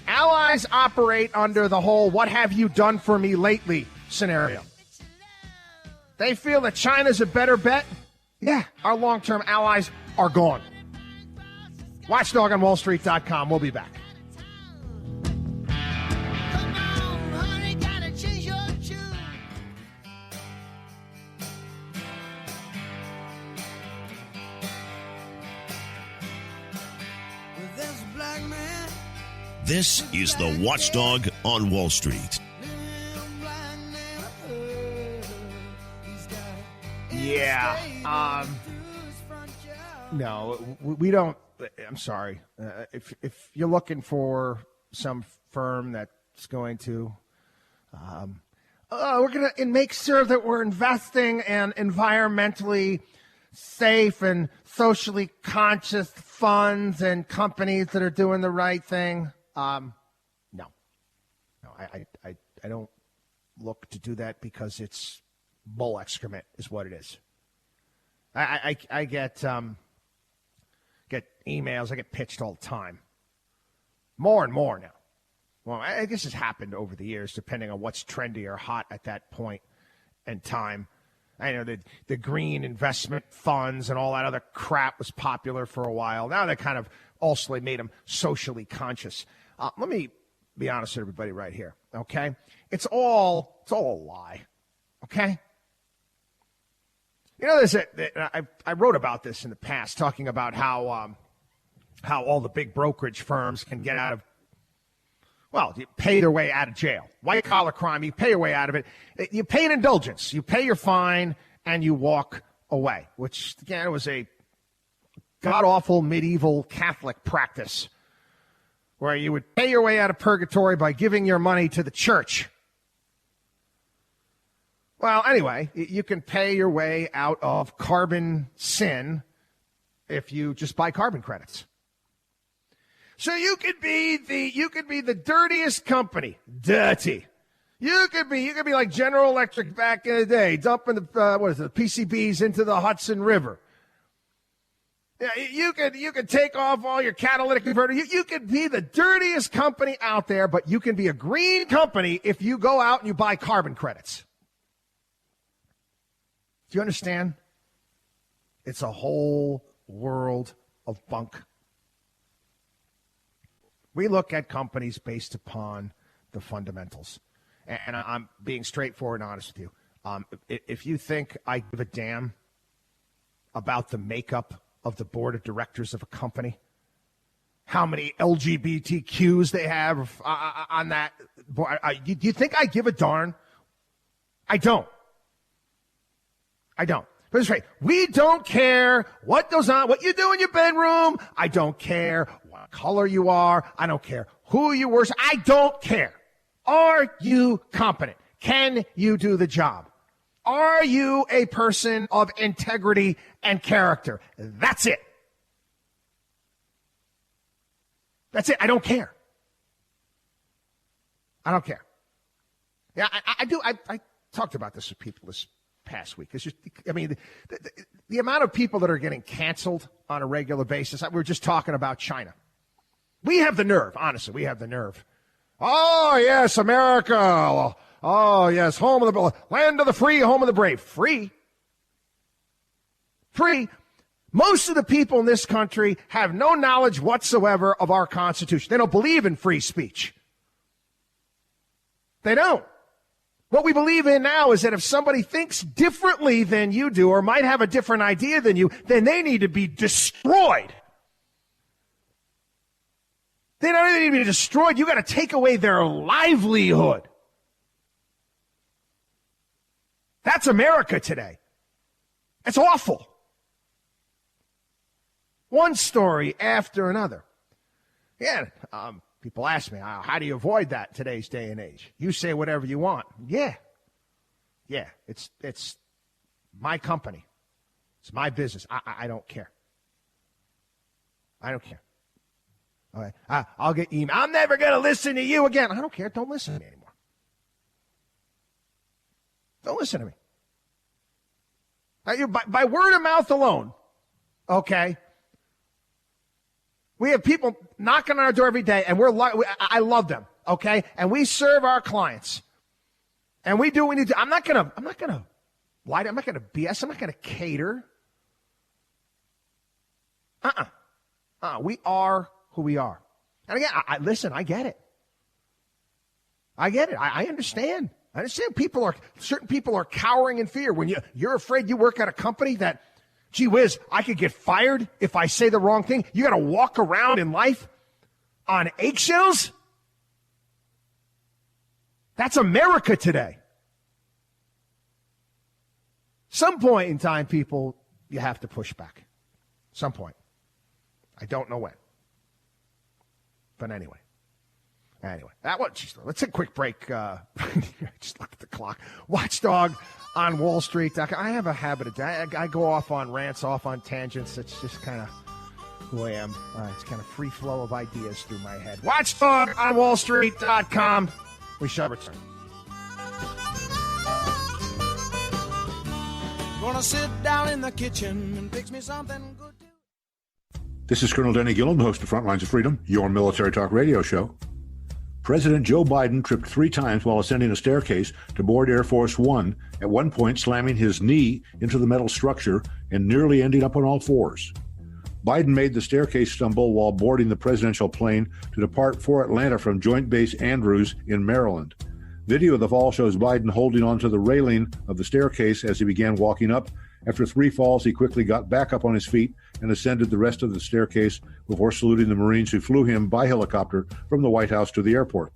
Allies operate under the whole "what have you done for me lately" scenario. They feel that China's a better bet. Yeah, our long-term allies are gone. WatchdogOnWallStreet.com. We'll be back. This is the Watchdog on Wall Street. Yeah. No, we don't. I'm sorry. If you're looking for some firm that's going to, we're going to make sure that we're investing in environmentally safe and socially conscious funds and companies that are doing the right thing. No, I don't look to do that because it's bull excrement is what it is. I get emails, I get pitched all the time. More and more now. Well, I guess it's happened over the years, depending on what's trendy or hot at that point in time. I know that the green investment funds and all that other crap was popular for a while. Now they kind of also made them socially conscious. Let me be honest with everybody right here, okay? It's all a lie, okay? You know, I wrote about this in the past, talking about how all the big brokerage firms can get out of, well, you pay their way out of jail. White-collar crime, you pay your way out of it. You pay an indulgence. You pay your fine, and you walk away, which, again, was a god-awful medieval Catholic practice where you would pay your way out of purgatory by giving your money to the church. Well, anyway, you can pay your way out of carbon sin if you just buy carbon credits. So you could be the dirtiest company, dirty. You could be like General Electric back in the day, dumping the PCBs into the Hudson River. Yeah, you could take off all your catalytic converter. You could be the dirtiest company out there, but you can be a green company if you go out and you buy carbon credits. Do you understand? It's a whole world of bunk. We look at companies based upon the fundamentals. And I'm being straightforward and honest with you. If you think I give a damn about the makeup of the board of directors of a company, how many LGBTQs they have on that board, do you think I give a darn? I don't. But it's right. We don't care what goes on, what you do in your bedroom. I don't care what color you are. I don't care who you worship. I don't care. Are you competent? Can you do the job? Are you a person of integrity and character? That's it. That's it. I don't care. I don't care. Yeah, I do. I talked about this with people this past week. It's just, I mean, the amount of people that are getting canceled on a regular basis. We were just talking about China. We have the nerve, honestly. We have the nerve. Oh, yes, America. Oh, yes, home of the land of the free, home of the brave. Free. Most of the people in this country have no knowledge whatsoever of our Constitution. They don't believe in free speech. They don't. What we believe in now is that if somebody thinks differently than you do or might have a different idea than you, then they need to be destroyed. They don't even need to be destroyed. You got to take away their livelihood. That's America today. It's awful. One story after another. Yeah, people ask me, how do you avoid that in today's day and age? You say whatever you want. Yeah, it's my company. It's my business. I don't care. I don't care. All right, I'll get email. I'm never going to listen to you again. I don't care. Don't listen to me anymore. Don't listen to me. By word of mouth alone, okay? We have people knocking on our door every day, and I love them, okay? And we serve our clients, and we do what we need to. I'm not gonna lie. I'm not gonna BS. I'm not gonna cater. We are who we are. And again, listen. I get it. I understand. I understand certain people are cowering in fear. When you're afraid you work at a company that, gee whiz, I could get fired if I say the wrong thing. You got to walk around in life on eggshells? That's America today. Some point in time, people, you have to push back. Some point. I don't know when. But anyway. Let's take a quick break. Just look at the clock. Watchdog on Wall Street. I have a habit of that. I go off on rants, off on tangents. It's just kind of who I am. It's kind of free flow of ideas through my head. Watchdog on wallstreet.com. We shall return. Gonna sit down in the kitchen and fix me something good to... This is Colonel Denny Gillum, the host of Frontlines of Freedom, your military talk radio show. President Joe Biden tripped 3 times while ascending a staircase to board Air Force One, at one point slamming his knee into the metal structure and nearly ending up on all fours. Biden made the staircase stumble while boarding the presidential plane to depart for Atlanta from Joint Base Andrews in Maryland. Video of the fall shows Biden holding onto the railing of the staircase as he began walking up. After 3 falls, he quickly got back up on his feet and ascended the rest of the staircase before saluting the Marines who flew him by helicopter from the White House to the airport.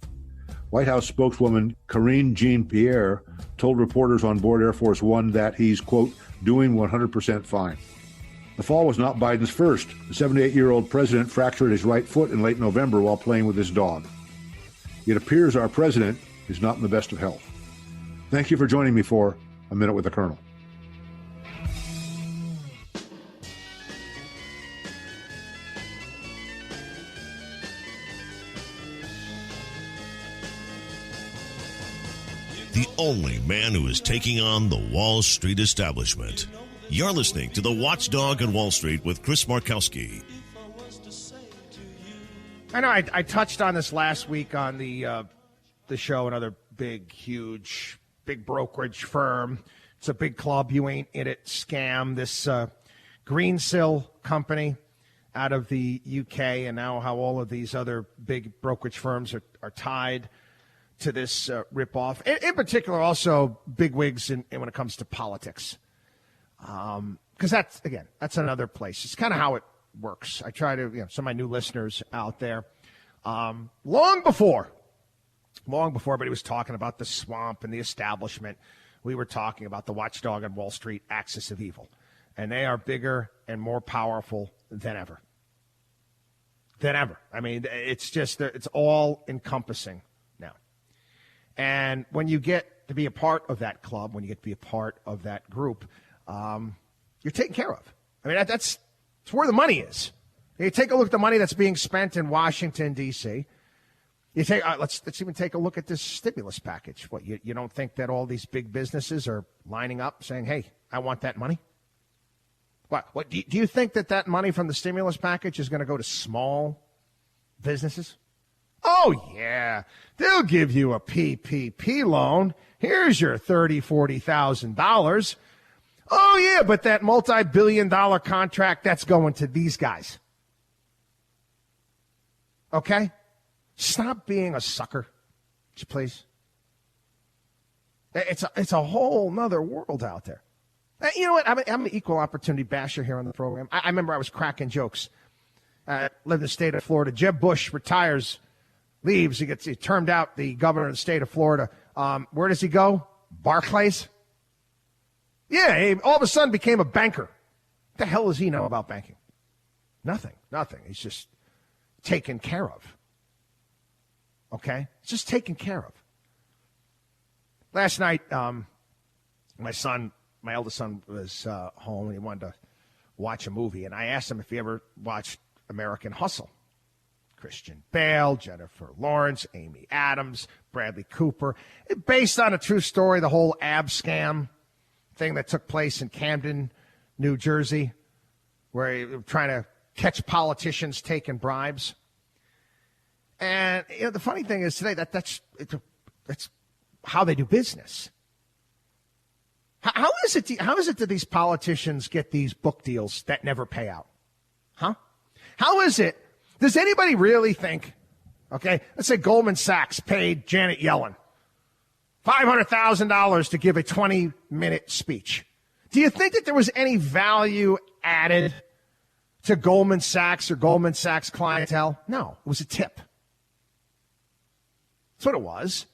White House spokeswoman Karine Jean-Pierre told reporters on board Air Force One that he's, quote, doing 100% fine. The fall was not Biden's first. The 78-year-old president fractured his right foot in late November while playing with his dog. It appears our president is not in the best of health. Thank you for joining me for A Minute with the Colonel. The only man who is taking on the Wall Street establishment. You're listening to The Watchdog on Wall Street with Chris Markowski. I know I touched on this last week on the show, another big brokerage firm. It's a big club, you ain't in it scam. This Greensill company out of the UK, and now how all of these other big brokerage firms are tied to this ripoff. In particular, also bigwigs when it comes to politics. Because that's another place. It's kind of how it works. I try to, some of my new listeners out there, long before everybody was talking about the swamp and the establishment, we were talking about the Watchdog on Wall Street axis of evil. And they are bigger and more powerful than ever. I mean, it's all encompassing now. And when you get to be a part of that club, when you get to be a part of that group, you're taken care of. I mean, that's where the money is. You take a look at the money that's being spent in Washington, D.C. You take let's even take a look at this stimulus package. What, you don't think that all these big businesses are lining up saying, hey, I want that money? What do you think that money from the stimulus package is going to go to small businesses? Oh, yeah. They'll give you a PPP loan. Here's your $30,000, $40,000. Oh, yeah, but that multi-billion-dollar contract, that's going to these guys. Okay? Stop being a sucker, please. It's a whole nother world out there. You know what? I'm an equal opportunity basher here on the program. I remember I was cracking jokes. Lived in the state of Florida. Jeb Bush retires, leaves. He termed out the governor of the state of Florida. Where does he go? Barclays? Yeah, he all of a sudden became a banker. What the hell does he know about banking? Nothing. He's just taken care of. Okay? It's just taken care of. Last night, my eldest son was home, and he wanted to watch a movie. And I asked him if he ever watched American Hustle. Christian Bale, Jennifer Lawrence, Amy Adams, Bradley Cooper. Based on a true story, the whole ab scam thing that took place in Camden, New Jersey, where they were trying to catch politicians taking bribes. And the funny thing is today that's how they do business. How is it that these politicians get these book deals that never pay out? Huh? How is it? Does anybody really think, okay, let's say Goldman Sachs paid Janet Yellen $500,000 to give a 20-minute speech. Do you think that there was any value added to Goldman Sachs or Goldman Sachs clientele? No, it was a tip. That's what it was.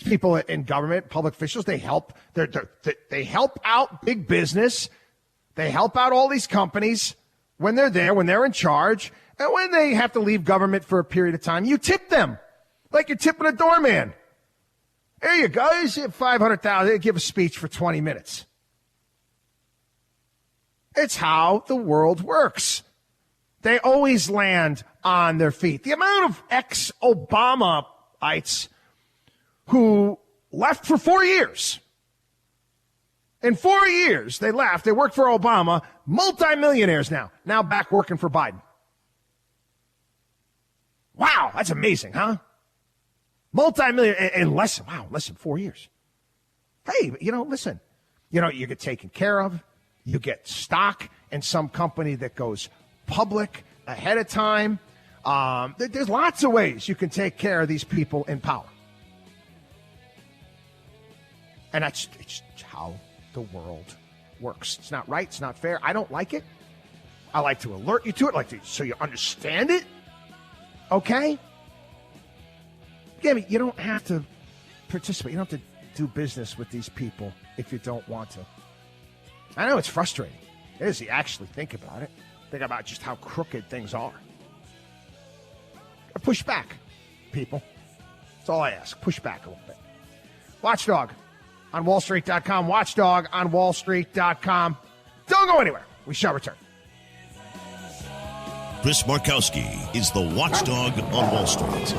People in government, public officials, they help out big business. They help out all these companies when they're there, when they're in charge. And when they have to leave government for a period of time, you tip them like you're tipping a doorman. There you go. You have $500,000. Give a speech for 20 minutes. It's how the world works. They always land on their feet. The amount of ex-Obamaites who left for 4 years. In 4 years, they left. They worked for Obama. Multimillionaires now back working for Biden. Wow, that's amazing, huh? Multi-million in less than 4 years. Hey, listen, you get taken care of. You get stock in some company that goes public ahead of time. There's lots of ways you can take care of these people in power. And it's how the world works. It's not right. It's not fair. I don't like it. I like to alert you to it, so you understand it. Okay? You don't have to participate. You don't have to do business with these people if you don't want to. I know it's frustrating. It is. You actually think about it. Think about just how crooked things are. Push back, people. That's all I ask. Push back a little bit. Watchdog on wallstreet.com. Watchdog on wallstreet.com. Don't go anywhere. We shall return. Chris Markowski is the watchdog on Wall Street.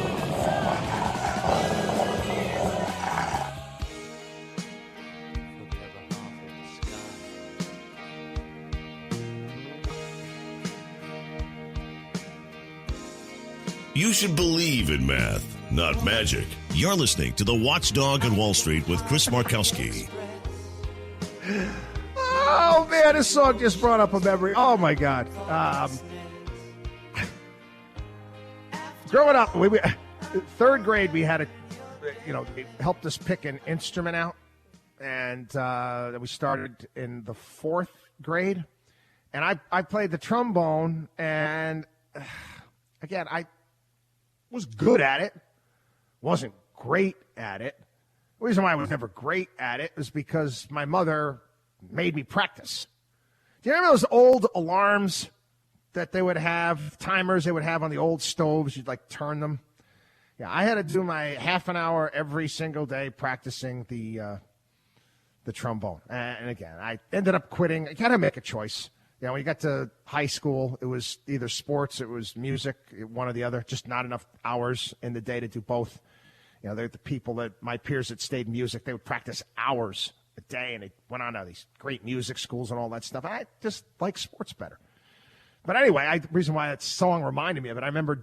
You should believe in math, not magic. You're listening to the Watchdog on Wall Street with Chris Markowski. Oh, man, this song just brought up a memory. Oh, my God. Growing up, third grade, we had it helped us pick an instrument out. And we started in the fourth grade. And I played the trombone. And, again, I was good at it. Wasn't great at it. The reason why I was never great at it was because my mother made me practice. Do you remember those old alarms that they would have, timers they would have on the old stoves? You'd turn them. Yeah, I had to do my half an hour every single day practicing the trombone. And again, I ended up quitting. I got to make a choice. When you got to high school, it was either sports, it was music, one or the other. Just not enough hours in the day to do both. They're the people my peers that stayed in music, they would practice hours a day, and they went on to these great music schools and all that stuff. I just like sports better. But anyway, the reason why that song reminded me of it, I remember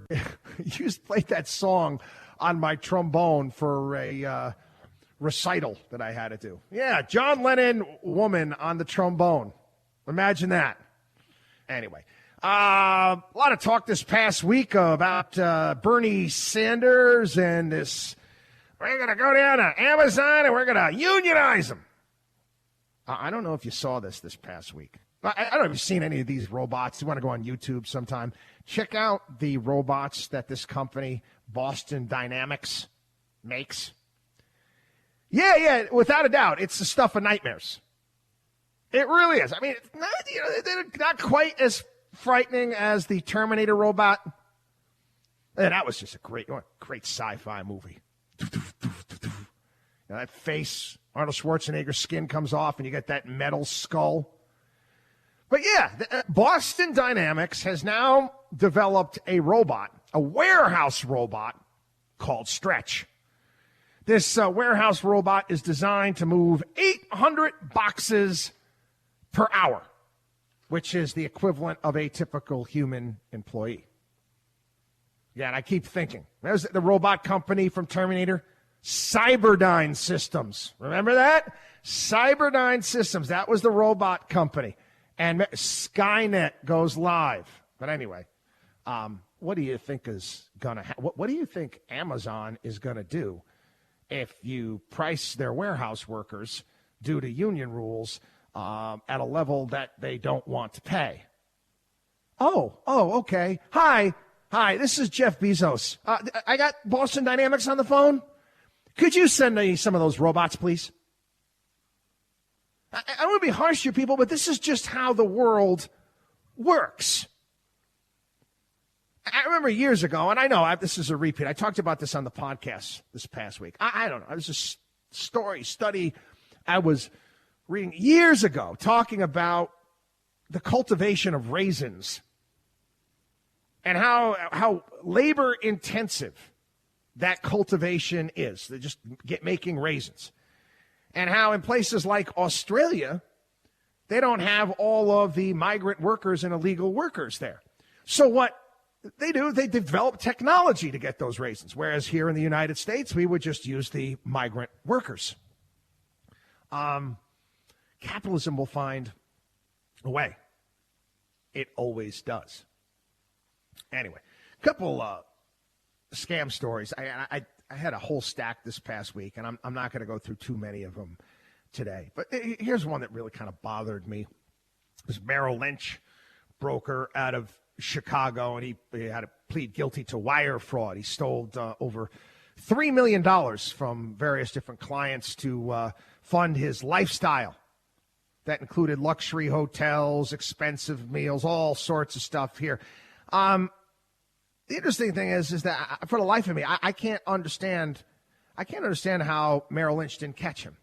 you played that song on my trombone for a recital that I had to do. Yeah, John Lennon woman on the trombone. Imagine that. Anyway, a lot of talk this past week about Bernie Sanders and this, we're going to go down to Amazon and we're going to unionize them. I don't know if you saw this past week. I don't know if you've seen any of these robots. You want to go on YouTube sometime. Check out the robots that this company, Boston Dynamics, makes. Yeah, without a doubt, it's the stuff of nightmares. It really is. I mean, it's not, they're not quite as frightening as the Terminator robot. And that was just a great sci-fi movie. That face, Arnold Schwarzenegger's skin comes off, and you get that metal skull. But yeah, Boston Dynamics has now developed a robot, a warehouse robot called Stretch. This warehouse robot is designed to move 800 boxes per hour, which is the equivalent of a typical human employee. Yeah, and I keep thinking, there's the robot company from Terminator, Cyberdyne Systems. Remember that? Cyberdyne Systems. That was the robot company. And Skynet goes live. But anyway, what do you think is going to happen? What do you think Amazon is going to do if you price their warehouse workers due to union rules at a level that they don't want to pay? Oh, okay. Hi, this is Jeff Bezos. I got Boston Dynamics on the phone. Could you send me some of those robots, please? I don't want to be harsh to you people, but this is just how the world works. I remember years ago, and I know this is a repeat. I talked about this on the podcast this past week. I don't know. It was a study I was reading years ago talking about the cultivation of raisins and how labor-intensive that cultivation is. They just making raisins. And how in places like Australia, they don't have all of the migrant workers and illegal workers there. So what they do, they develop technology to get those raisins, whereas here in the United States, we would just use the migrant workers. Capitalism will find a way. It always does. Anyway, a couple scam stories. I had a whole stack this past week, and I'm not going to go through too many of them today. But here's one that really kind of bothered me. It was Merrill Lynch, broker out of Chicago, and he had to plead guilty to wire fraud. He stole over $3 million from various different clients to fund his lifestyle. That included luxury hotels, expensive meals, all sorts of stuff here. The interesting thing is that for the life of me, I can't understand how Merrill Lynch didn't catch him.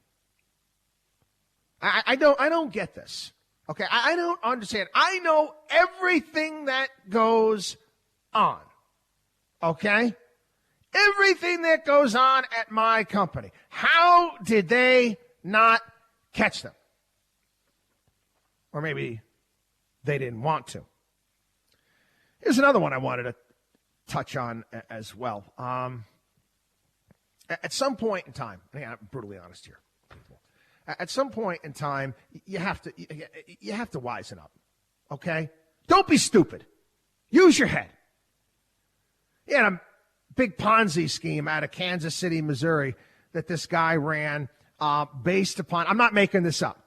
I don't get this. Okay, I don't understand. I know everything that goes on. Okay? Everything that goes on at my company. How did they not catch them? Or maybe they didn't want to. Here's another one I wanted to touch on as well. At some point in time, I'm brutally honest here. At some point in time, you have to wisen up, okay? Don't be stupid. Use your head. He had a big Ponzi scheme out of Kansas City, Missouri, that this guy ran based upon, I'm not making this up.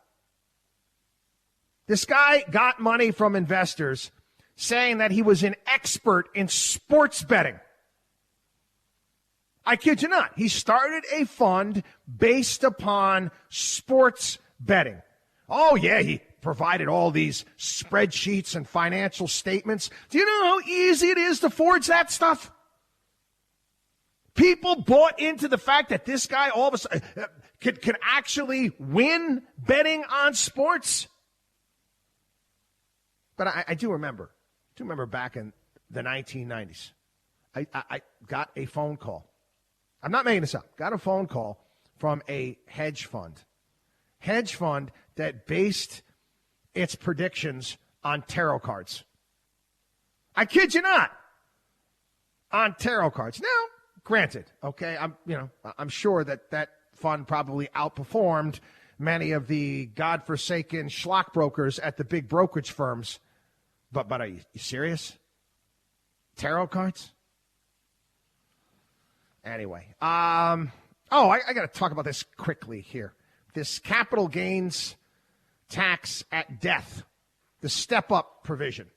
This guy got money from investors saying that he was an expert in sports betting. I kid you not. He started a fund based upon sports betting. Oh, yeah, he provided all these spreadsheets and financial statements. Do you know how easy it is to forge that stuff? People bought into the fact that this guy all of a sudden could actually win betting on sports. But I do remember back in the 1990s, I got a phone call. I'm not making this up. Got a phone call from a hedge fund that based its predictions on tarot cards. I kid you not. On tarot cards. Now, granted, okay, I'm sure that fund probably outperformed many of the godforsaken schlock brokers at the big brokerage firms. But are you serious? Tarot cards? Anyway. I got to talk about this quickly here. This capital gains tax at death, the step-up provision.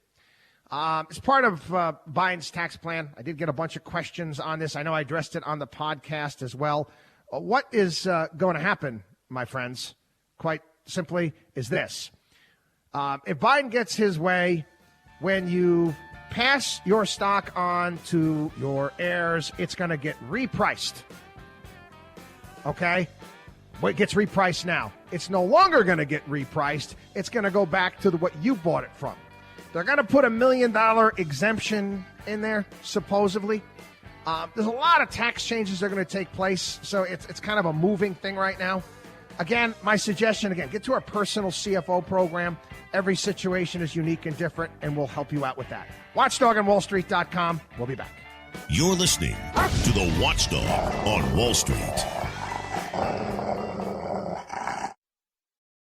It's part of Biden's tax plan. I did get a bunch of questions on this. I know I addressed it on the podcast as well. What is going to happen, my friends, quite simply, is this. If Biden gets his way, when you pass your stock on to your heirs, it's going to get repriced. Okay? Well, it gets repriced now. It's no longer going to get repriced. It's going to go back to what you bought it from. They're going to put $1 million exemption in there, supposedly. There's a lot of tax changes that are going to take place, so it's kind of a moving thing right now. Again, my suggestion, get to our personal CFO program. Every situation is unique and different, and we'll help you out with that. WatchdogOnWallStreet.com. We'll be back. You're listening to the Watchdog on Wall Street.